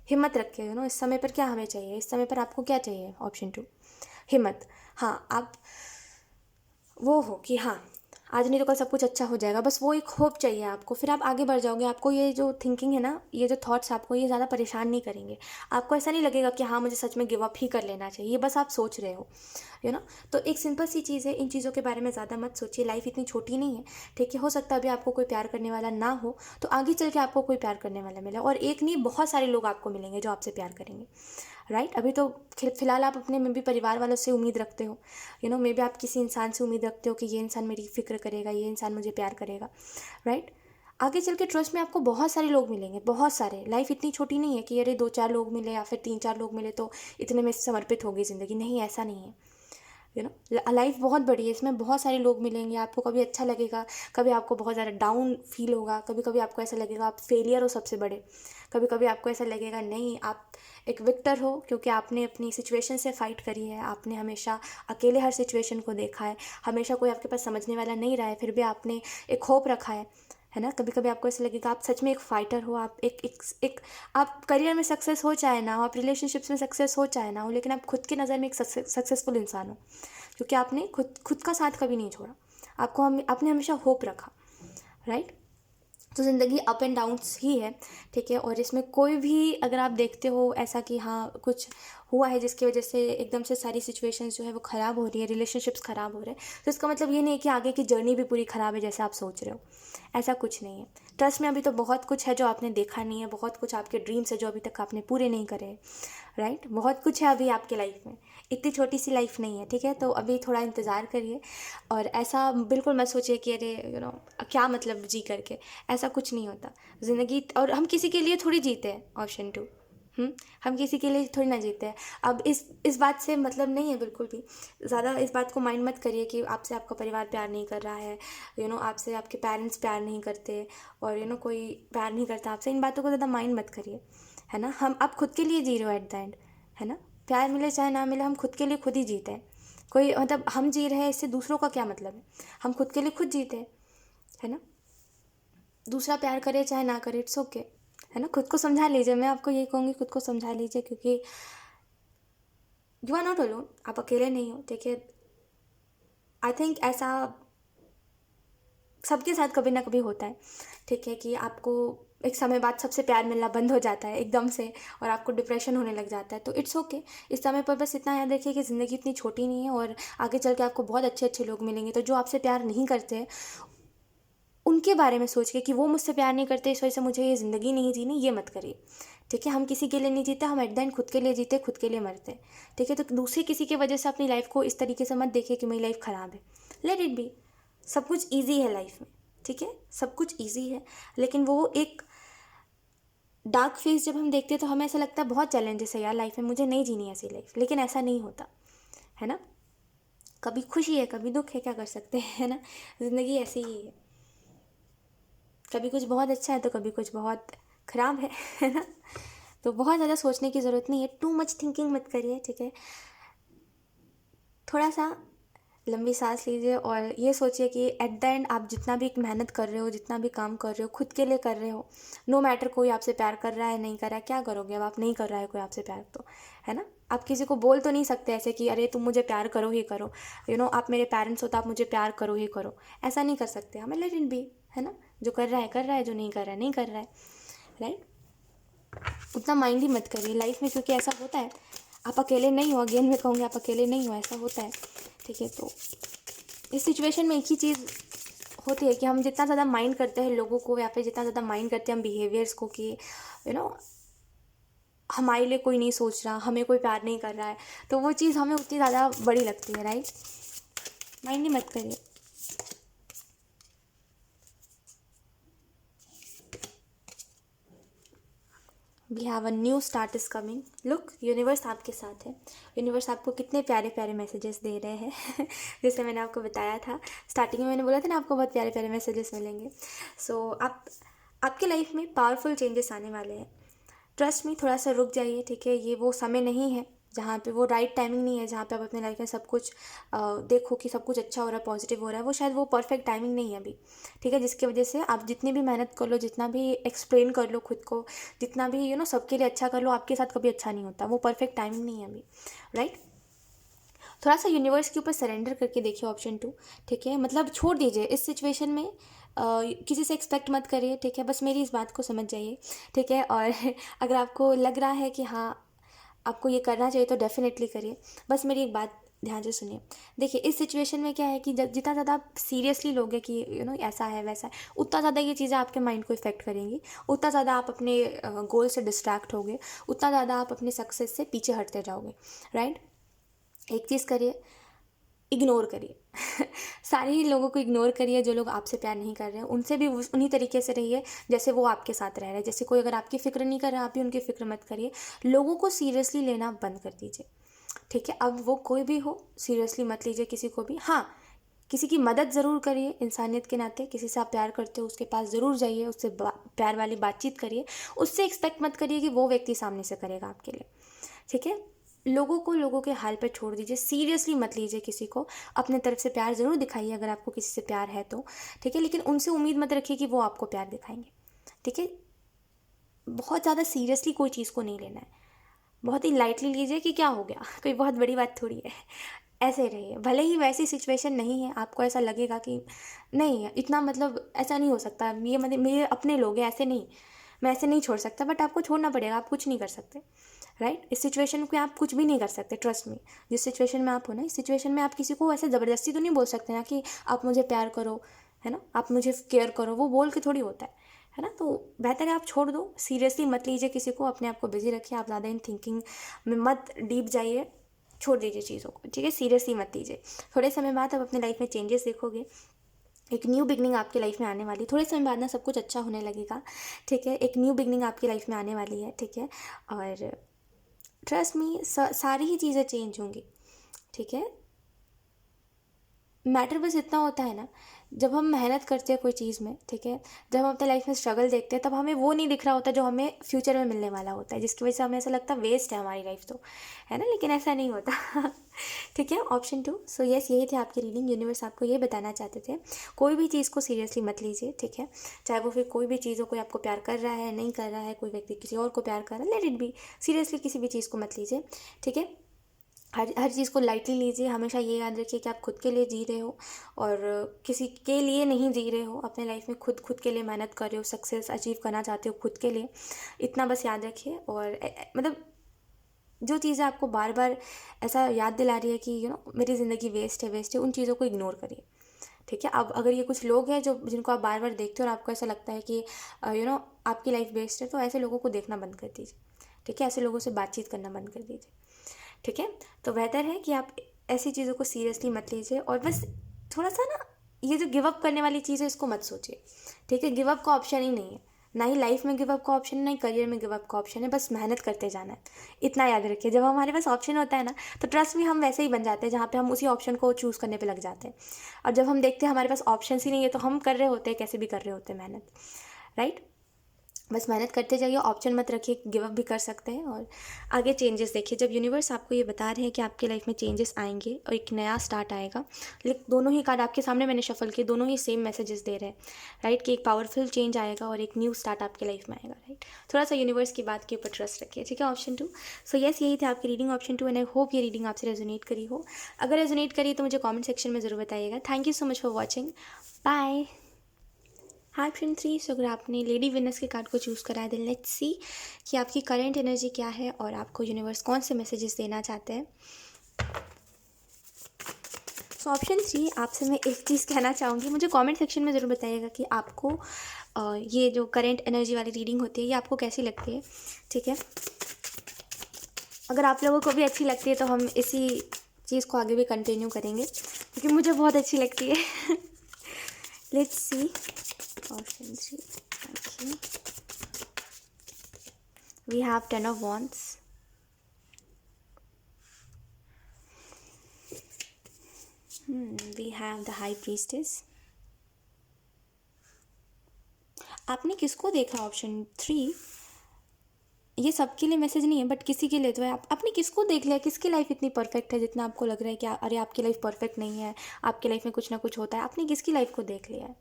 हिम्मत रखें, इस समय पर क्या हमें चाहिए, इस समय पर आपको क्या चाहिए, ऑप्शन 2 हिम्मत। हाँ, आप वो हो कि हाँ आज नहीं तो कल सब कुछ अच्छा हो जाएगा, बस वो एक होप चाहिए आपको, फिर आप आगे बढ़ जाओगे। आपको ये जो थिंकिंग है ना, ये जो थॉट्स आपको ये ज़्यादा परेशान नहीं करेंगे। आपको ऐसा नहीं लगेगा कि हाँ मुझे सच में गिव अप ही कर लेना चाहिए, ये बस आप सोच रहे हो, तो एक सिंपल सी चीज़ है, इन चीज़ों के बारे में ज़्यादा मत सोचिए। लाइफ इतनी छोटी नहीं है, ठीक है। हो सकता है अभी आपको कोई प्यार करने वाला ना हो, तो आगे चल के आपको कोई प्यार करने वाला मिले, और एक नहीं बहुत सारे लोग आपको मिलेंगे जो आपसे प्यार करेंगे, राइट। अभी तो फिलहाल आप अपने में भी परिवार वालों से उम्मीद रखते हो, मे बी आप किसी इंसान से उम्मीद रखते हो कि ये इंसान मेरी फिक्र करेगा, ये इंसान मुझे प्यार करेगा, राइट। आगे चल के ट्रस्ट में आपको बहुत सारे लोग मिलेंगे, बहुत सारे। लाइफ इतनी छोटी नहीं है कि अरे 2-4 लोग मिले या फिर 3-4 लोग मिले तो इतने में समर्पित होगी ज़िंदगी, नहीं, ऐसा नहीं है, लाइफ बहुत बड़ी है, इसमें बहुत सारे लोग मिलेंगे। आपको कभी अच्छा लगेगा, कभी आपको बहुत ज़्यादा डाउन फील होगा, कभी कभी आपको ऐसा लगेगा आप फेलियर हो सबसे बड़े, कभी कभी आपको ऐसा लगेगा नहीं आप एक विक्टर हो, क्योंकि आपने अपनी सिचुएशन से फाइट करी है, आपने हमेशा अकेले हर सिचुएशन को देखा है, हमेशा कोई आपके पास समझने वाला नहीं रहा है, फिर भी आपने एक होप रखा है ना। कभी कभी आपको ऐसा लगेगा आप सच में एक फाइटर हो, आप एक आप करियर में सक्सेस हो चाहे ना हो, आप रिलेशनशिप्स में सक्सेस हो चाहे ना हो, लेकिन आप खुद की नज़र में एक सक्सेसफुल इंसान हो, क्योंकि आपने खुद का साथ कभी नहीं छोड़ा, आपने हमेशा होप रखा, राइट। तो ज़िंदगी अप एंड डाउन्स ही है, ठीक है। और इसमें कोई भी अगर आप देखते हो ऐसा कि हाँ कुछ हुआ है जिसकी वजह से एकदम से सारी सिचुएशंस जो है वो ख़राब हो रही है, रिलेशनशिप्स ख़राब हो रहे हैं, तो इसका मतलब ये नहीं है कि आगे की जर्नी भी पूरी ख़राब है जैसा आप सोच रहे हो। ऐसा कुछ नहीं है। ट्रस्ट में अभी तो बहुत कुछ है जो आपने देखा नहीं है, बहुत कुछ आपके ड्रीम्स है जो अभी तक आपने पूरे नहीं करे हैं, राइट। बहुत कुछ है अभी आपके लाइफ में, इतनी छोटी सी लाइफ नहीं है, ठीक है। तो अभी थोड़ा इंतज़ार करिए और ऐसा बिल्कुल मत सोचिए कि अरे क्या मतलब जी करके, ऐसा कुछ नहीं होता ज़िंदगी। और हम किसी के लिए थोड़ी जीते हैं, ऑप्शन 2, हम किसी के लिए थोड़ी ना जीते हैं। अब इस बात से मतलब नहीं है बिल्कुल भी, ज़्यादा इस बात को माइंड मत करिए कि आपसे आपका परिवार प्यार नहीं कर रहा है, आपसे आपके पेरेंट्स प्यार नहीं करते, और कोई प्यार नहीं करता आपसे। इन बातों को ज़्यादा माइंड मत करिए, है ना। आप खुद के लिए जी रहे हो एट द एंड, है ना। प्यार मिले चाहे ना मिले, हम खुद के लिए खुद ही जीते हैं। कोई मतलब हम जी रहे हैं इससे दूसरों का क्या मतलब है, हम खुद के लिए खुद जीते हैं, है ना। दूसरा प्यार करे चाहे ना करे, इट्स ओके, है ना। खुद को समझा लीजिए, मैं आपको यही कहूँगी, खुद को समझा लीजिए, क्योंकि यू आर नॉट अलोन, आप अकेले नहीं हो, ठीक है। आई थिंक ऐसा सबके साथ कभी ना कभी होता है, ठीक है, कि आपको एक समय बाद सबसे प्यार मिलना बंद हो जाता है एकदम से, और आपको डिप्रेशन होने लग जाता है, तो इट्स ओके। इस समय पर बस इतना याद रखिए कि ज़िंदगी इतनी छोटी नहीं है, और आगे चल के आपको बहुत अच्छे अच्छे लोग मिलेंगे। तो जो आपसे प्यार नहीं करते उनके बारे में सोच के कि वो मुझसे प्यार नहीं करते इस वजह से मुझे ये ज़िंदगी नहीं जीनी, ये मत करिए, ठीक है। हम किसी के लिए नहीं जीते, हम एट द एंड खुद के लिए जीते, खुद के लिए मरते, ठीक है। तो दूसरे किसी की वजह से अपनी लाइफ को इस तरीके से मत देखिए कि मेरी लाइफ ख़राब है। लेट इट बी, सब कुछ ईजी है लाइफ में, ठीक है, सब कुछ ईजी है। लेकिन वो एक डार्क फेस जब हम देखते हैं तो हमें ऐसा लगता है बहुत चैलेंजेस है यार लाइफ में, मुझे नहीं जीनी ऐसी लाइफ, लेकिन ऐसा नहीं होता, है ना। कभी खुशी है, कभी दुख है, क्या कर सकते हैं, है ना। ज़िंदगी ऐसी ही है, कभी कुछ बहुत अच्छा है तो कभी कुछ बहुत ख़राब है ना। तो बहुत ज़्यादा सोचने की ज़रूरत नहीं है, टू मच थिंकिंग मत करिए, ठीक है। थोड़ा सा लंबी सांस लीजिए और ये सोचिए कि एट द एंड आप जितना भी मेहनत कर रहे हो, जितना भी काम कर रहे हो, खुद के लिए कर रहे हो। नो मैटर कोई आपसे प्यार कर रहा है नहीं कर रहा है, क्या करोगे अब आप नहीं कर रहा है कोई आपसे प्यार, तो है ना। आप किसी को बोल तो नहीं सकते ऐसे कि अरे तुम मुझे प्यार करो ही करो, आप मेरे पेरेंट्स हो तो आप मुझे प्यार करो ही करो, ऐसा नहीं कर सकते हमें। लेट इट बी, है ना। जो कर रहा है कर रहा है, जो नहीं कर रहा है नहीं कर रहा है, राइट। उतना माइंड ही मत करिए लाइफ में, क्योंकि ऐसा होता है, आप अकेले नहीं हो। अगेन मैं कहूँगी आप अकेले नहीं हो, ऐसा होता है, ठीक है। तो इस सिचुएशन में एक ही चीज़ होती है कि हम जितना ज़्यादा माइंड करते हैं लोगों को, या फिर जितना ज़्यादा माइंड करते हैं हम बिहेवियर्स को कि यू नो हमारे लिए कोई नहीं सोच रहा, हमें कोई प्यार नहीं कर रहा है, तो वो चीज़ हमें उतनी ज़्यादा बड़ी लगती है, राइट। माइंड ही मत करिए। We have a new start is coming, look universe आपके साथ है। यूनिवर्स आपको कितने प्यारे प्यारे मैसेजेस दे रहे हैं जैसे मैंने आपको बताया था स्टार्टिंग में, मैंने बोला था ना आपको बहुत प्यारे प्यारे मैसेजेस मिलेंगे। सो आपके लाइफ में पावरफुल चेंजेस आने वाले हैं। ट्रस्ट में थोड़ा सा रुक जाइए, ठीक है। ये वो समय नहीं है जहाँ पे, वो राइट टाइमिंग नहीं है जहाँ पे आप अपने लाइफ में सब कुछ देखो कि सब कुछ अच्छा हो रहा है, पॉजिटिव हो रहा है। वो शायद वो परफेक्ट टाइमिंग नहीं है अभी, ठीक है। जिसकी वजह से आप जितनी भी मेहनत कर लो, जितना भी एक्सप्लेन कर लो खुद को, जितना भी सबके लिए अच्छा कर लो, आपके साथ कभी अच्छा नहीं होता। वो परफेक्ट टाइमिंग नहीं है अभी, राइट। थोड़ा सा यूनिवर्स के ऊपर सरेंडर करके देखिए, ऑप्शन 2, ठीक है। मतलब छोड़ दीजिए इस सिचुएशन में, किसी से एक्सपेक्ट मत करिए, ठीक है। बस मेरी इस बात को समझ जाइए, ठीक है। और अगर आपको लग रहा है कि हाँ आपको ये करना चाहिए तो डेफिनेटली करिए। बस मेरी एक बात ध्यान से सुनिए। देखिए इस सिचुएशन में क्या है कि जितना ज़्यादा आप सीरियसली लोगे कि ऐसा है वैसा है, उतना ज़्यादा ये चीज़ें आपके माइंड को इफेक्ट करेंगी, उतना ज़्यादा आप अपने गोल से डिस्ट्रैक्ट होगे, उतना ज़्यादा आप अपने सक्सेस से पीछे हटते जाओगे, राइट। एक चीज़ करिए, इग्नोर करिए सारे ही लोगों को इग्नोर करिए जो लोग आपसे प्यार नहीं कर रहे हैं, उनसे भी उन्हीं तरीके से रहिए जैसे वो आपके साथ रह रहे हैं। जैसे कोई अगर आपकी फ़िक्र नहीं कर रहा, आप भी उनकी फ़िक्र मत करिए। लोगों को सीरियसली लेना बंद कर दीजिए, ठीक है। अब वो कोई भी हो, सीरियसली मत लीजिए किसी को भी। हाँ, किसी की मदद ज़रूर करिए इंसानियत के नाते, किसी से आप प्यार करते हो उसके पास ज़रूर जाइए, उससे प्यार वाली बातचीत करिए। उससे एक्सपेक्ट मत करिए कि वो व्यक्ति सामने से करेगा आपके लिए, ठीक है। लोगों को लोगों के हाल पे छोड़ दीजिए, सीरियसली मत लीजिए किसी को। अपने तरफ से प्यार ज़रूर दिखाइए अगर आपको किसी से प्यार है तो, ठीक है। लेकिन उनसे उम्मीद मत रखिए कि वो आपको प्यार दिखाएंगे, ठीक है। बहुत ज़्यादा सीरियसली कोई चीज़ को नहीं लेना है, बहुत ही लाइटली लीजिए कि क्या हो गया कोई बहुत बड़ी बात थोड़ी है। ऐसे रहिए, भले ही वैसी सिचुएशन नहीं है, आपको ऐसा लगेगा कि नहीं है इतना, मतलब ऐसा नहीं हो सकता, ये मतलब मेरे अपने लोग हैं, ऐसे नहीं, मैं ऐसे नहीं छोड़ सकता, बट आपको छोड़ना पड़ेगा, आप कुछ नहीं कर सकते, राइट। इस सिचुएशन में आप कुछ भी नहीं कर सकते, ट्रस्ट मी। जिस सिचुएशन में आप हो ना, इस सिचुएशन में आप किसी को ऐसे ज़बरदस्ती तो नहीं बोल सकते ना कि आप मुझे प्यार करो, है ना, आप मुझे केयर करो, वो बोल के थोड़ी होता है ना। तो बेहतर है आप छोड़ दो, सीरियसली मत लीजिए किसी को, अपने आप को बिजी रखिए, आप ज़्यादा इन थिंकिंग में मत डीप जाइए, छोड़ दीजिए चीज़ों को, ठीक है, सीरियसली मत लीजिए। थोड़े समय बाद आप अपने लाइफ में चेंजेस देखोगे, एक न्यू बिगनिंग आपकी लाइफ में आने वाली, थोड़े समय बाद ना सब कुछ अच्छा होने लगेगा, ठीक है, एक न्यू बिगनिंग आपकी लाइफ में आने वाली है, ठीक है। और ट्रस्ट मी, सारी ही चीज़ें चेंज होंगी, ठीक है। मैटर बस इतना होता है ना, जब हम मेहनत करते हैं कोई चीज़ में, ठीक है, जब हम अपने लाइफ में स्ट्रगल देखते हैं, तब हमें वो नहीं दिख रहा होता जो हमें फ्यूचर में मिलने वाला होता है, जिसकी वजह से हमें ऐसा लगता है वेस्ट है हमारी लाइफ, तो है ना, लेकिन ऐसा नहीं होता। ठीक है, ऑप्शन 2। सो यस, यही थे आपकी रीडिंग, यूनिवर्स आपको ये बताना चाहते थे, कोई भी चीज़ को सीरियसली मत लीजिए, ठीक है, चाहे वो फिर कोई भी चीज़ हो, कोई आपको प्यार कर रहा है, नहीं कर रहा है, कोई व्यक्ति किसी और को प्यार कर रहा है, लेट इट बी, सीरियसली किसी भी चीज़ को मत लीजिए, ठीक है। हर चीज़ को लाइटली लीजिए, हमेशा ये याद रखिए कि आप खुद के लिए जी रहे हो, और किसी के लिए नहीं जी रहे हो, अपने लाइफ में खुद के लिए मेहनत कर रहे हो, सक्सेस अचीव करना चाहते हो खुद के लिए, इतना बस याद रखिए। और मतलब जो चीज़ें आपको बार बार ऐसा याद दिला रही है कि मेरी ज़िंदगी वेस्ट है, उन चीज़ों को इग्नोर करिए, ठीक है। अब अगर ये कुछ लोग हैं जो जिनको आप बार बार देखते हो और आपको ऐसा लगता है कि आपकी लाइफ वेस्ट है, तो ऐसे लोगों को देखना बंद कर दीजिए, ठीक है, ऐसे लोगों से बातचीत करना बंद कर दीजिए, ठीक है। तो बेहतर है कि आप ऐसी चीज़ों को सीरियसली मत लीजिए, और बस थोड़ा सा ना, ये जो गिव अप करने वाली चीज़ है इसको मत सोचिए, ठीक है, गिव अप का ऑप्शन ही नहीं है, ना ही लाइफ में गिव अप का ऑप्शन है, ना ही करियर में गिव अप का ऑप्शन है, बस मेहनत करते जाना है, इतना याद रखिए। जब हमारे पास ऑप्शन होता है ना, तो ट्रस्ट में हम वैसे ही बन जाते हैं, जहाँ पे हम उसी ऑप्शन को चूज़ करने पे लग जाते हैं, और जब हम देखते हैं हमारे पास ऑप्शन ही नहीं है, तो हम कर रहे होते हैं, कैसे भी कर रहे होते हैं मेहनत, राइट। बस मेहनत करते जाइए, ऑप्शन मत रखिए, गिव अप भी कर सकते हैं, और आगे चेंजेस देखिए। जब यूनिवर्स आपको ये बता रहे हैं कि आपके लाइफ में चेंजेस आएंगे और एक नया स्टार्ट आएगा, लेकिन दोनों ही कार्ड आपके सामने मैंने शफल किए, दोनों ही सेम मैसेजेस दे रहे हैं, राइट, कि एक पावरफुल चेंज आएगा और एक न्यू स्टार्ट आपके लाइफ में आएगा, राइट। थोड़ा सा यूनिवर्स की बात के ऊपर ट्रस्ट रखिए, ठीक है, ऑप्शन 2। सो यस, यही थी आपकी reading option 2, and I hope ये रीडिंग आपसे रेजोनेट करी हो। अगर रेजोनेट करी तो मुझे कॉमेंट सेक्शन में ज़रूर बताइएगा। Thank you so much for watching, bye. हाँ फ्रेंड 3, सो अगर आपने लेडी विनर्स के कार्ड को चूज़ करा है, देन लेट्स सी कि आपकी करंट एनर्जी क्या है और आपको यूनिवर्स कौन से मैसेजेस देना चाहते हैं। सो ऑप्शन 3, आपसे मैं एक चीज़ कहना चाहूँगी, मुझे कमेंट सेक्शन में ज़रूर बताइएगा कि आपको ये जो करंट एनर्जी वाली रीडिंग होती है ये आपको कैसी लगती है, ठीक है। अगर आप लोगों को भी अच्छी लगती है तो हम इसी चीज़ को आगे भी कंटिन्यू करेंगे, क्योंकि मुझे बहुत अच्छी लगती है। Let's see option 3, okay, we have 10 of wands, we have the high priestess। आपने किसको देखा ऑप्शन 3, ये सबके लिए मैसेज नहीं है बट किसी के लिए तो है। आपने किसको देख लिया, किसकी लाइफ इतनी परफेक्ट है जितना आपको लग रहा है कि अरे आपकी लाइफ परफेक्ट नहीं है, आपकी लाइफ में कुछ ना कुछ होता है, आपने किसकी लाइफ को देख लिया है।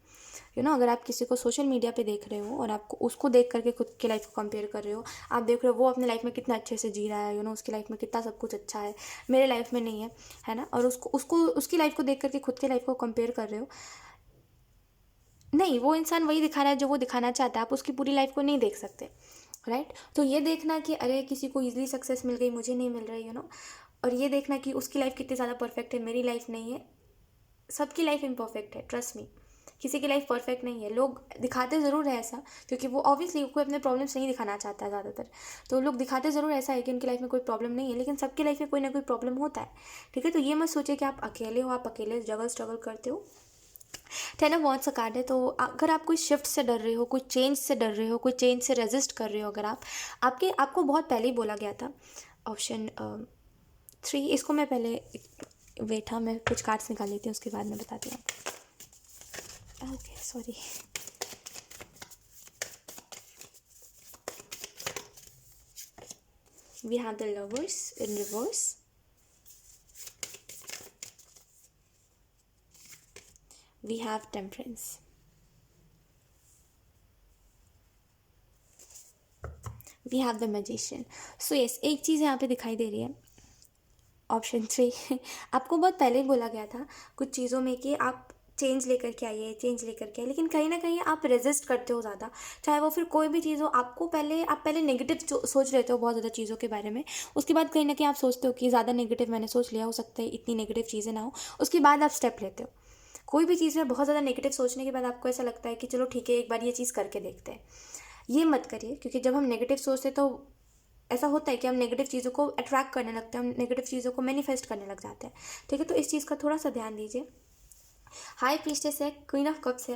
अगर आप किसी को सोशल मीडिया पे देख रहे हो और आपको उसको देख करके खुद की लाइफ को कंपेयर कर रहे हो, आप देख रहे हो वो अपनी लाइफ में कितना अच्छे से जी रहा है, उसकी लाइफ में कितना सब कुछ अच्छा है, मेरे लाइफ में नहीं है ना, और उसको उसको उसकी लाइफ को देख करके खुद की लाइफ को कंपेयर कर रहे हो। नहीं, वो इंसान वही दिखा रहा है जो वो दिखाना चाहता है, आप उसकी पूरी लाइफ को नहीं देख सकते, राइट। तो ये देखना कि अरे किसी को ईजिली सक्सेस मिल गई, मुझे नहीं मिल रही, और ये देखना कि उसकी लाइफ कितनी ज़्यादा परफेक्ट है, मेरी लाइफ नहीं है। सबकी लाइफ इम्परफेक्ट है, ट्रस्ट मी, किसी की लाइफ परफेक्ट नहीं है। लोग दिखाते ज़रूर है ऐसा, क्योंकि वो ऑब्वियसली कोई अपने प्रॉब्लम्स नहीं दिखाना चाहता है ज़्यादातर, तो लोग दिखाते ज़रूर ऐसा है कि उनकी लाइफ में कोई प्रॉब्लम नहीं है, लेकिन सबकी लाइफ में कोई ना कोई प्रॉब्लम होता है, ठीक है। तो ये मत सोचिए कि आप अकेले हो, आप अकेले स्ट्रगल करते हो। 10 ऑफ वॉन्ड्स का कार्ड है, तो अगर आप कोई शिफ्ट से डर रहे हो, कोई चेंज से डर रहे हो, कोई चेंज से रेजिस्ट कर रहे हो, अगर आपको बहुत पहले ही बोला गया था ऑप्शन 3, इसको मैं पहले वेट, हाँ मैं कुछ कार्ड्स निकाल लेती हूँ उसके बाद मैं बताती हूँ। Okay sorry, we have the lovers in reverse, we have temperance, we have the magician. So yes, एक चीज़ यहाँ पे दिखाई दे रही है, ऑप्शन 3 आपको बहुत पहले ही बोला गया था कुछ चीज़ों में कि आप चेंज लेकर के आइए, चेंज लेकर के आइए, लेकिन कहीं ना कहीं आप रेजिस्ट करते हो ज़्यादा। चाहे वो फिर कोई भी चीज़ हो, आप पहले नेगेटिव सोच लेते हो बहुत ज़्यादा चीज़ों के बारे में। उसके बाद कहीं ना कहीं आप सोचते हो कि ज़्यादा नेगेटिव मैंने सोच लिया, हो सकता है इतनी नेगेटिव चीज़ें ना हो। उसके बाद आप स्टेप लेते हो। कोई भी चीज़ में बहुत ज़्यादा नेगेटिव सोचने के बाद आपको ऐसा लगता है कि चलो ठीक है, एक बार ये चीज़ करके देखते हैं। ये मत करिए, क्योंकि जब हम नेगेटिव सोचते हैं तो ऐसा होता है कि हम नेगेटिव चीज़ों को अट्रैक्ट करने लगते हैं, हम नेगेटिव चीज़ों को मैनिफेस्ट करने लग जाते हैं। ठीक है, तो इस चीज़ का थोड़ा सा ध्यान दीजिए। हाई प्रीस्टेस है, क्वीन ऑफ कप्स है,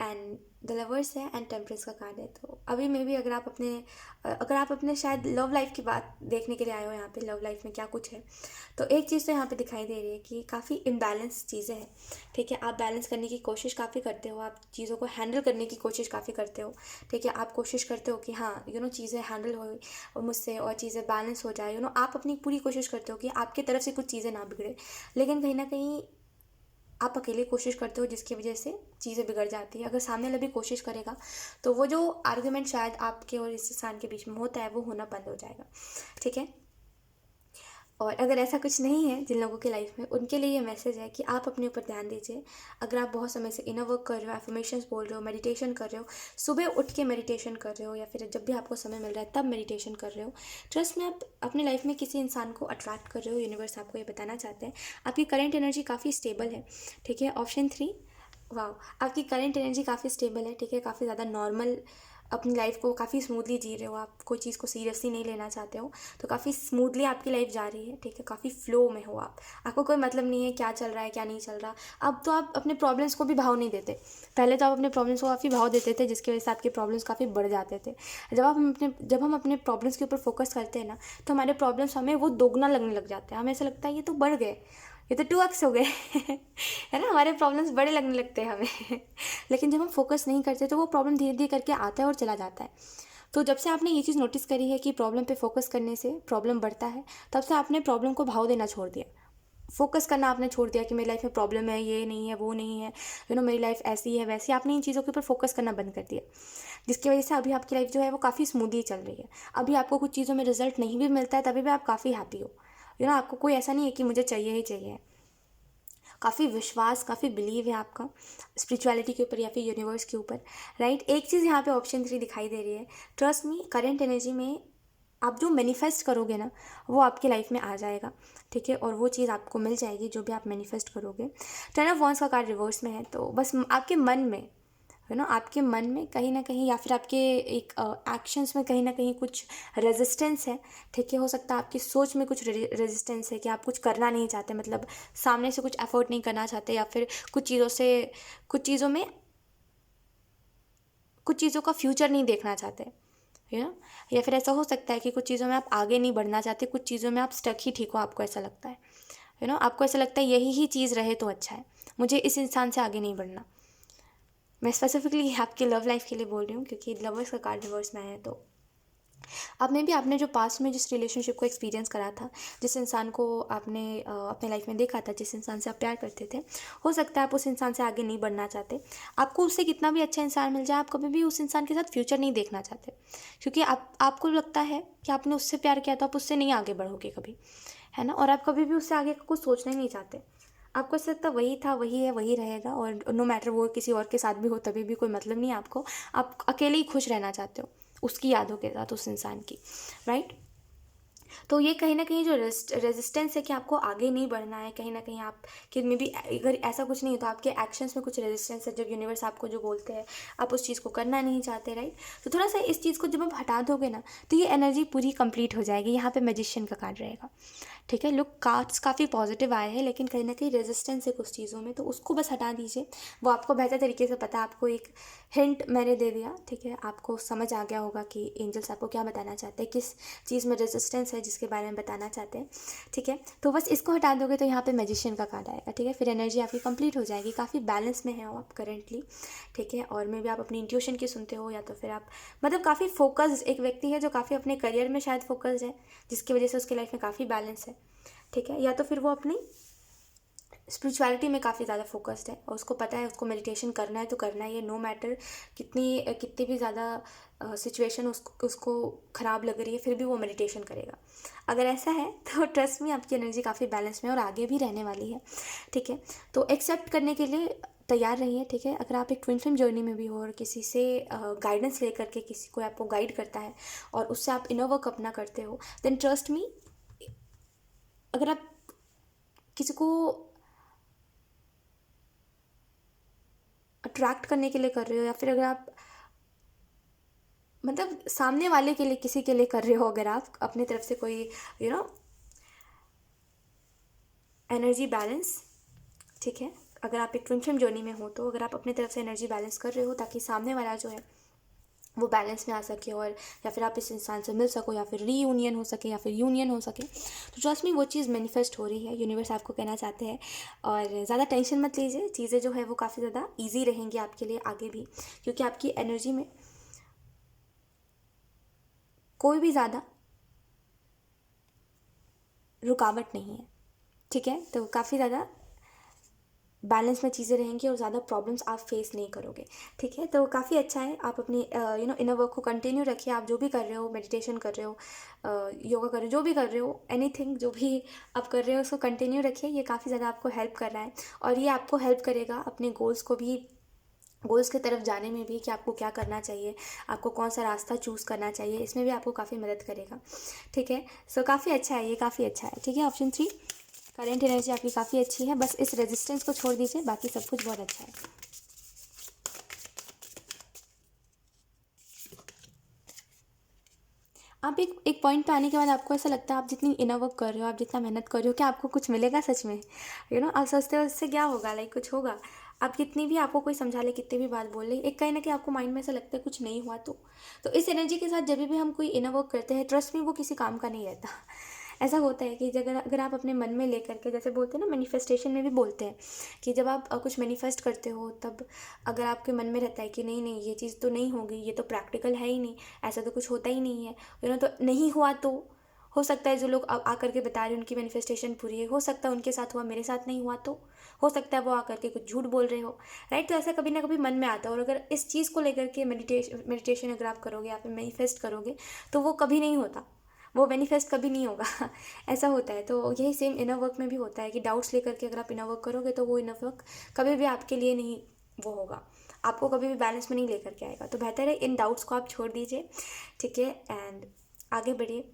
एंड द लवर्स है, एंड टेम्परेंस का कार्ड है। तो अभी मे भी अगर आप अपने शायद लव लाइफ की बात देखने के लिए आए हो यहाँ पे, लव लाइफ में क्या कुछ है, तो एक चीज़ तो यहाँ पे दिखाई दे रही है कि काफ़ी इम्बैलेंस चीज़ें हैं। ठीक है, आप बैलेंस करने की कोशिश काफ़ी करते हो, आप चीज़ों को हैंडल करने की कोशिश काफ़ी करते हो। ठीक है, आप कोशिश करते हो कि हाँ चीज़ें हैंडल हो मुझसे और चीज़ें बैलेंस हो जाए। आप अपनी पूरी कोशिश करते हो कि आपकी तरफ से कुछ चीज़ें ना बिगड़े, लेकिन कहीं ना कहीं आप अकेले कोशिश करते हो, जिसकी वजह से चीज़ें बिगड़ जाती है। अगर सामने वाला भी कोशिश करेगा तो वो जो आर्गुमेंट शायद आपके और इस इंसान के बीच में होता है वो होना बंद हो जाएगा। ठीक है, और अगर ऐसा कुछ नहीं है जिन लोगों के लाइफ में, उनके लिए ये मैसेज है कि आप अपने ऊपर ध्यान दीजिए। अगर आप बहुत समय से इनर वर्क कर रहे हो, एफर्मेशंस बोल रहे हो, मेडिटेशन कर रहे हो, सुबह उठ के मेडिटेशन कर रहे हो, या फिर जब भी आपको समय मिल रहा है तब मेडिटेशन कर रहे हो, ट्रस्ट में आप अपने लाइफ में किसी इंसान को अट्रैक्ट कर रहे हो। यूनिवर्स आपको ये बताना चाहते हैं आपकी करंट एनर्जी काफ़ी स्टेबल है। ठीक है, ऑप्शन 3, वाह, आपकी करंट एनर्जी काफ़ी स्टेबल है। ठीक है, काफ़ी ज़्यादा नॉर्मल अपनी लाइफ को काफ़ी स्मूथली जी रहे हो, आप कोई चीज़ को सीरियसली नहीं लेना चाहते हो, तो काफ़ी स्मूथली आपकी लाइफ जा रही है। ठीक है, काफ़ी फ्लो में हो आप, आपको कोई मतलब नहीं है क्या चल रहा है क्या नहीं चल रहा। अब तो आप अपने प्रॉब्लम्स को भी भाव नहीं देते। पहले तो आप अपने प्रॉब्लम्स को काफ़ी भाव देते थे, जिसकी वजह से आपके प्रॉब्लम्स काफ़ी बढ़ जाते थे। जब हम अपने प्रॉब्लम्स के ऊपर फोकस करते हैं ना, तो हमारे प्रॉब्लम्स हमें वो दोगुना लगने लग जाते हैं। हमें ऐसा लगता है ये तो बढ़ गए, ये तो 2x हो गए है ना, हमारे प्रॉब्लम्स बड़े लगने लगते हैं हमें लेकिन जब हम फोकस नहीं करते तो वो प्रॉब्लम धीरे धीरे करके आता है और चला जाता है। तो जब से आपने ये चीज़ नोटिस करी है कि प्रॉब्लम पे फोकस करने से प्रॉब्लम बढ़ता है, तब से आपने प्रॉब्लम को भाव देना छोड़ दिया। फोकस करना आपने छोड़ दिया कि मेरी लाइफ में प्रॉब्लम है, ये नहीं है, वो नहीं है, मेरी लाइफ ऐसी है वैसी। आपने इन चीज़ों के ऊपर फोकस करना बंद कर दिया, जिसकी वजह से अभी आपकी लाइफ जो है वो काफ़ी स्मूथली चल रही है। अभी आपको कुछ चीज़ों में रिजल्ट नहीं भी मिलता है, तभी भी आप काफ़ी हैप्पी हो। आपको कोई ऐसा नहीं है कि मुझे चाहिए ही चाहिए। काफ़ी विश्वास, काफ़ी बिलीव है आपका स्पिरिचुअलिटी के ऊपर या फिर यूनिवर्स के ऊपर, राइट। एक चीज़ यहाँ पे ऑप्शन 3 दिखाई दे रही है, ट्रस्ट मी, करंट एनर्जी में आप जो मैनिफेस्ट करोगे ना वो आपकी लाइफ में आ जाएगा। ठीक है, और वो चीज़ आपको मिल जाएगी जो भी आप मैनिफेस्ट करोगे। 10 ऑफ वांड्स का कार्ड रिवर्स में है, तो बस आपके मन में आपके मन में कहीं ना कहीं या फिर आपके एक एक्शंस में कहीं ना कहीं कुछ रेजिस्टेंस है। ठीक है, हो सकता है आपकी सोच में कुछ रेजिस्टेंस है कि आप कुछ करना नहीं चाहते, मतलब सामने से कुछ एफर्ट नहीं करना चाहते, या फिर कुछ चीज़ों का फ्यूचर नहीं देखना चाहते। या फिर ऐसा हो सकता है कि कुछ चीज़ों में आप आगे नहीं बढ़ना चाहते, कुछ चीज़ों में आप स्टक ही ठीक हो, आपको ऐसा लगता है। आपको ऐसा लगता है यही ही चीज़ रहे तो अच्छा है, मुझे इस इंसान से आगे नहीं बढ़ना। मैं स्पेसिफिकली आपकी लव लाइफ के लिए बोल रही हूँ, क्योंकि लवर्स का कार्ड रिवर्स में है। तो अब में भी आपने जो पास्ट में जिस रिलेशनशिप को एक्सपीरियंस करा था, जिस इंसान को आपने अपने लाइफ में देखा था, जिस इंसान से आप प्यार करते थे, हो सकता है आप उस इंसान से आगे नहीं बढ़ना चाहते। आपको उससे कितना भी अच्छा इंसान मिल जाए, आप कभी भी उस इंसान के साथ फ्यूचर नहीं देखना चाहते, क्योंकि आपको लगता है कि आपने उससे प्यार किया तो आप उससे नहीं आगे बढ़ोगे कभी, है ना। और आप कभी भी उससे आगे कुछ सोचना ही नहीं चाहते। आपको ऐसा लगता वही था, वही है, वही रहेगा, और नो मैटर वो किसी और के साथ भी हो तभी भी कोई मतलब नहीं है आपको। आप अकेले ही खुश रहना चाहते हो उसकी यादों के साथ, उस इंसान की, राइट। तो ये कहीं ना कहीं जो रेजिस्टेंस है कि आपको आगे नहीं बढ़ना है, कहीं ना कहीं आप कि मे बी अगर ऐसा कुछ नहीं है तो आपके एक्शंस में कुछ रेजिस्टेंस है, जब यूनिवर्स आपको जो बोलते हैं आप उस चीज़ को करना नहीं चाहते, राइट। तो थोड़ा सा इस चीज़ को जब आप हटा दोगे ना, तो ये एनर्जी पूरी कंप्लीट हो जाएगी। यहाँ पे मैजिशियन का कार्ड रहेगा। ठीक है, लुक कार्ड्स काफ़ी पॉजिटिव आए हैं, लेकिन कहीं ना कहीं रेजिस्टेंस है कुछ चीज़ों में, तो उसको बस हटा दीजिए। वो आपको बेहतर तरीके से पता है, आपको एक हिंट मैंने दे दिया। ठीक है, आपको समझ आ गया होगा कि एंजल्स आपको क्या बताना चाहते हैं, किस चीज़ में रेजिस्टेंस है जिसके बारे में बताना चाहते हैं। ठीक है, तो बस इसको हटा दोगे तो यहाँ पे मैजिशियन का कार्ड आएगा। ठीक है, फिर एनर्जी आपकी कंप्लीट हो जाएगी, काफ़ी बैलेंस में है आप करेंटली। ठीक है, और मे भी आप अपनी इंट्यूशन की सुनते हो, या तो फिर आप मतलब काफ़ी फोकस्ड एक व्यक्ति है जो काफ़ी अपने करियर में शायद फोकस्ड है, जिसकी वजह से उसकी लाइफ में काफ़ी बैलेंस है। ठीक है, या तो फिर वो अपनी स्पिरिचुअलिटी में काफ़ी ज़्यादा फोकस्ड है और उसको पता है उसको मेडिटेशन करना है तो करना ही है, नो मैटर कितनी भी ज़्यादा सिचुएशन उसको ख़राब लग रही है, फिर भी वो मेडिटेशन करेगा। अगर ऐसा है तो ट्रस्ट में आपकी एनर्जी काफ़ी बैलेंस में और आगे भी रहने वाली है, ठीक है। तो एक्सेप्ट करने के लिए तैयार रहिए, ठीक है। अगर आप एक ट्विन फ्लेम जर्नी में भी हो और किसी से गाइडेंस लेकर के किसी को आपको गाइड करता है और उससे आप इनर वर्क अपना करते हो, देन ट्रस्ट मी, अगर आप किसी को अट्रैक्ट करने के लिए कर रहे हो या फिर अगर आप मतलब सामने वाले के लिए किसी के लिए कर रहे हो, अगर आप अपनी तरफ से कोई एनर्जी बैलेंस, ठीक है। अगर आप एक ट्विन फ्लेम जर्नी में हो तो अगर आप अपनी तरफ से एनर्जी बैलेंस कर रहे हो ताकि सामने वाला जो है वो बैलेंस में आ सके और या फिर आप इस इंसान से मिल सको या फिर रीयूनियन हो सके या फिर यूनियन हो सके, तो ट्रस्ट मी वो चीज़ मैनिफेस्ट हो रही है, यूनिवर्स आपको कहना चाहते हैं। और ज़्यादा टेंशन मत लीजिए, चीज़ें जो है वो काफ़ी ज़्यादा ईजी रहेंगी आपके लिए आगे भी, क्योंकि आपकी एनर्जी में कोई भी ज़्यादा रुकावट नहीं है, ठीक है। तो काफ़ी ज़्यादा बैलेंस में चीज़ें रहेंगी और ज़्यादा प्रॉब्लम्स आप फेस नहीं करोगे, ठीक है। तो काफ़ी अच्छा है, आप अपनी इनर वर्क को कंटिन्यू रखिए। आप जो भी कर रहे हो, मेडिटेशन कर रहे हो, योगा कर रहे हो, जो भी कर रहे हो, एनीथिंग जो भी आप कर रहे हो उसको कंटिन्यू रखिए। ये काफ़ी ज़्यादा आपको हेल्प कर रहा है और ये आपको हेल्प करेगा अपने गोल्स की तरफ जाने में भी, कि आपको क्या करना चाहिए, आपको कौन सा रास्ता चूज़ करना चाहिए, इसमें भी आपको काफ़ी मदद करेगा, ठीक है। सो काफ़ी अच्छा है, ये काफ़ी अच्छा है, ठीक है। ऑप्शन 3, करेंट एनर्जी आपकी काफ़ी अच्छी है, बस इस रेजिस्टेंस को छोड़ दीजिए, बाकी सब कुछ बहुत अच्छा है। आप एक पॉइंट पे आने के बाद आपको ऐसा लगता है आप जितनी इनर वर्क कर रहे हो, आप जितना मेहनत कर रहे हो, क्या आपको कुछ मिलेगा सच में? आप सोचते हो इससे क्या होगा, लाइक कुछ होगा? आप कितनी भी आपको कोई समझा ले, कितनी भी बात बोल ले, एक कहीं ना कहीं आपको माइंड में ऐसा लगता है कुछ नहीं हुआ तो इस एनर्जी के साथ जब भी हम कोई इनर वर्क करते हैं, ट्रस्ट में वो किसी काम का नहीं रहता। ऐसा होता है कि अगर आप अपने मन में लेकर के, जैसे बोलते हैं ना, मैनिफेस्टेशन में भी बोलते हैं कि जब आप कुछ मैनिफेस्ट करते हो तब अगर आपके मन में रहता है कि नहीं नहीं ये चीज़ तो नहीं होगी, ये तो प्रैक्टिकल है ही नहीं, ऐसा तो कुछ होता ही नहीं है, तो नहीं हुआ तो हो सकता है जो लोग आकर के बता रहे हैं उनकी मैनिफेस्टेशन पूरी है, हो सकता है उनके साथ हुआ, मेरे साथ नहीं हुआ तो हो सकता है वो आकर के कुछ झूठ बोल रहे हो, राइट। तो ऐसा कभी ना कभी मन में आता है और अगर इस चीज़ को लेकर के मेडिटेशन अगर आप करोगे या फिर मैनिफेस्ट करोगे तो वो कभी नहीं होता, वो मैनिफेस्ट कभी नहीं होगा। ऐसा होता है। तो यही सेम इनर वर्क में भी होता है कि डाउट्स लेकर के अगर आप इनर वर्क करोगे तो वो इनर वर्क कभी भी आपके लिए नहीं वो होगा, आपको कभी भी बैलेंस में नहीं लेकर के आएगा। तो बेहतर है इन डाउट्स को आप छोड़ दीजिए, ठीक है, एंड आगे बढ़िए।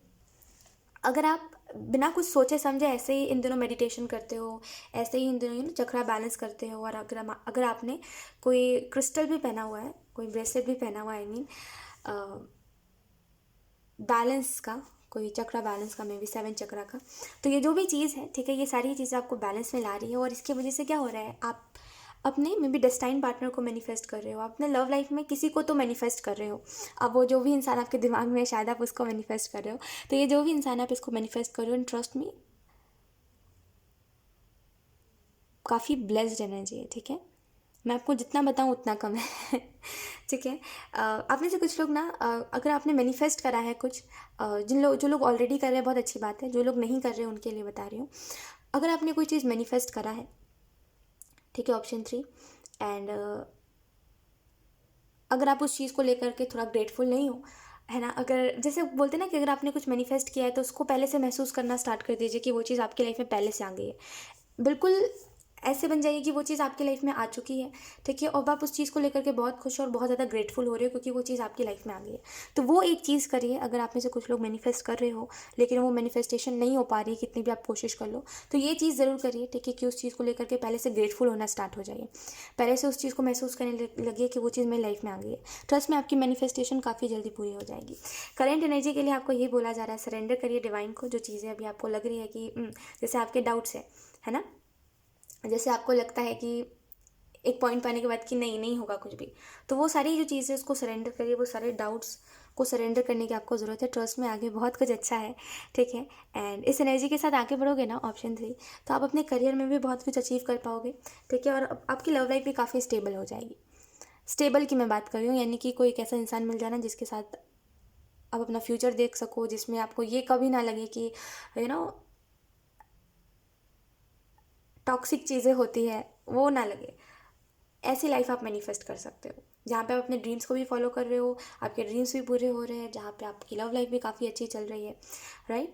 अगर आप बिना कुछ सोचे समझे ऐसे ही इन दिनों मेडिटेशन करते हो, ऐसे ही इन दिनों चक्रा बैलेंस करते हो और अगर आपने कोई क्रिस्टल भी पहना हुआ है, कोई ब्रेसलेट भी पहना हुआ है, आई मीन बैलेंस का, कोई चक्रा बैलेंस का, मे बी 7 चक्रा का, तो ये जो भी चीज़ है, ठीक है, ये सारी चीज़ें आपको बैलेंस में ला रही है और इसकी वजह से क्या हो रहा है, आप अपने मे बी डेस्टाइन पार्टनर को मैनिफेस्ट कर रहे हो, आप अपने लव लाइफ में किसी को तो मैनिफेस्ट कर रहे हो। अब वो जो भी इंसान आपके दिमाग में है शायद आप उसको मैनिफेस्ट कर रहे हो, तो ये जो भी इंसान आप इसको मैनिफेस्ट कर रहे हो, एंड ट्रस्ट मी काफ़ी ब्लेस्ड एनर्जी है, ठीक है। मैं आपको जितना बताऊँ उतना कम है। ठीक है। आप में से कुछ लोग ना अगर आपने मैनिफेस्ट करा है कुछ, जो लोग ऑलरेडी कर रहे हैं बहुत अच्छी बात है, जो लोग नहीं कर रहे हैं उनके लिए बता रही हूँ। अगर आपने कोई चीज़ मैनिफेस्ट करा है, ठीक है, ऑप्शन 3, एंड अगर आप उस चीज़ को लेकर के थोड़ा ग्रेटफुल नहीं हो, है ना, अगर जैसे बोलते हैं ना कि अगर आपने कुछ मैनिफेस्ट किया है तो उसको पहले से महसूस करना स्टार्ट कर दीजिए कि वो चीज़ आपकी लाइफ में पहले से आ गई है, बिल्कुल ऐसे बन जाइए कि वो चीज़ आपकी लाइफ में आ चुकी है, ठीक है, और आप उस चीज़ को लेकर के बहुत खुश और बहुत ज़्यादा ग्रेटफुल हो रहे हो क्योंकि वो चीज़ आपकी लाइफ में आ गई है। तो वो एक चीज़ करिए, अगर आप में से कुछ लोग मैनिफेस्ट कर रहे हो लेकिन वो मैनिफेस्टेशन नहीं हो पा रही, कितनी भी आप कोशिश कर लो, तो ये चीज़ ज़रूर करिए, ठीक है, कि उस चीज़ को लेकर के पहले से ग्रेटफुल होना स्टार्ट हो जाइए, पहले से उस चीज़ को महसूस करने लगिए कि वो चीज़ मेरी लाइफ में आ गई है। ट्रस्ट में आपकी मैनिफेस्टेशन काफ़ी जल्दी पूरी हो जाएगी। करेंट एनर्जी के लिए आपको ये बोला जा रहा है, सरेंडर करिए डिवाइन को, जो चीज़ें अभी आपको लग रही है कि जैसे आपके डाउट्स है ना, जैसे आपको लगता है कि एक पॉइंट पाने के बाद कि नहीं नहीं होगा कुछ भी, तो वो सारी जो चीज़ें उसको सरेंडर करिए, वो सारे डाउट्स को सरेंडर करने की आपको ज़रूरत है। ट्रस्ट में आगे बहुत कुछ अच्छा है, ठीक है, एंड इस एनर्जी के साथ आगे बढ़ोगे ना, ऑप्शन 3, तो आप अपने करियर में भी बहुत कुछ अचीव कर पाओगे, ठीक है, और आपकी लव लाइफ भी काफ़ी स्टेबल हो जाएगी। स्टेबल की मैं बात कर रही हूँ, यानी कि कोई एक ऐसा इंसान मिल जाना जिसके साथ आप अपना फ्यूचर देख सको, जिसमें आपको ये कभी ना लगे कि यू नो टॉक्सिक चीज़ें होती है वो ना लगे, ऐसी लाइफ आप मैनिफेस्ट कर सकते हो जहाँ पे आप अपने ड्रीम्स को भी फॉलो कर रहे हो, आपके ड्रीम्स भी पूरे हो रहे हैं, जहाँ पे आपकी लव लाइफ भी काफ़ी अच्छी चल रही है, राइट,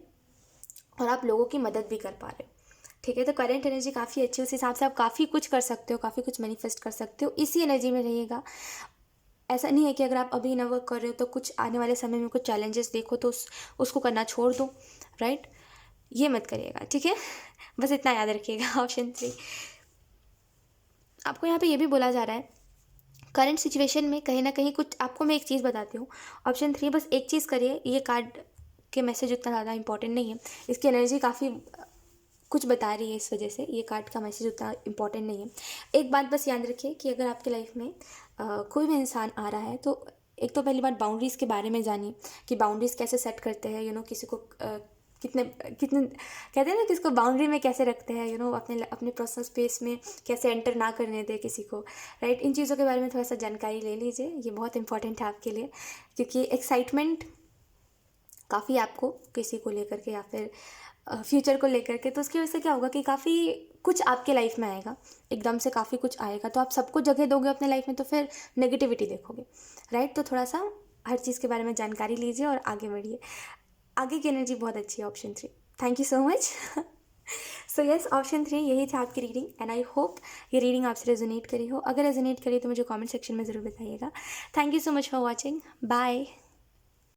और आप लोगों की मदद भी कर पा रहे हो, ठीक है। तो करेंट एनर्जी काफ़ी अच्छी है, उस हिसाब से आप काफ़ी कुछ कर सकते हो, काफ़ी कुछ मैनिफेस्ट कर सकते हो, इसी एनर्जी में रहिएगा। ऐसा नहीं है कि अगर आप अभी ना वर्क कर रहे हो तो कुछ आने वाले समय में कुछ चैलेंजेस देखो तो उसको करना छोड़ दो, राइट, ये मत करिएगा, ठीक है। बस इतना याद रखिएगा। ऑप्शन 3, आपको यहाँ पे ये भी बोला जा रहा है करंट सिचुएशन में कहीं ना कहीं कुछ, आपको मैं एक चीज़ बताती हूँ। ऑप्शन 3, बस एक चीज़ करिए, ये कार्ड के मैसेज उतना ज़्यादा इंपॉर्टेंट नहीं है, इसकी एनर्जी काफ़ी कुछ बता रही है, इस वजह से ये कार्ड का मैसेज उतना इंपॉर्टेंट नहीं है। एक बात बस याद रखिए कि अगर आपके लाइफ में कोई भी इंसान आ रहा है तो एक तो पहली बात बाउंड्रीज़ के बारे में जानिए कि बाउंड्रीज़ कैसे सेट करते हैं, किसी को कितने कितने कहते हैं ना, किसको बाउंड्री में कैसे रखते हैं, अपने अपने पर्सनल स्पेस में कैसे एंटर ना करने दे किसी को, राइट। इन चीज़ों के बारे में थोड़ा सा जानकारी ले लीजिए, ये बहुत इंपॉर्टेंट है आपके लिए, क्योंकि एक्साइटमेंट काफ़ी आपको किसी को लेकर के या फिर फ्यूचर को लेकर के, तो उसकी वजह से क्या होगा कि काफ़ी कुछ आपके लाइफ में आएगा, एकदम से काफ़ी कुछ आएगा, तो आप सबको जगह दोगे अपने लाइफ में तो फिर नेगेटिविटी देखोगे, राइट। तो थोड़ा सा हर चीज़ के बारे में जानकारी लीजिए और आगे बढ़िए। आगे की एनर्जी बहुत अच्छी है, option 3। Thank you so much. So yes, option 3 यही था आपकी रीडिंग, एंड आई होप ये रीडिंग आपसे रेजोनेट करी हो। अगर रेजोनेट करी तो मुझे कमेंट सेक्शन में ज़रूर बताइएगा। Thank you so much for watching, bye.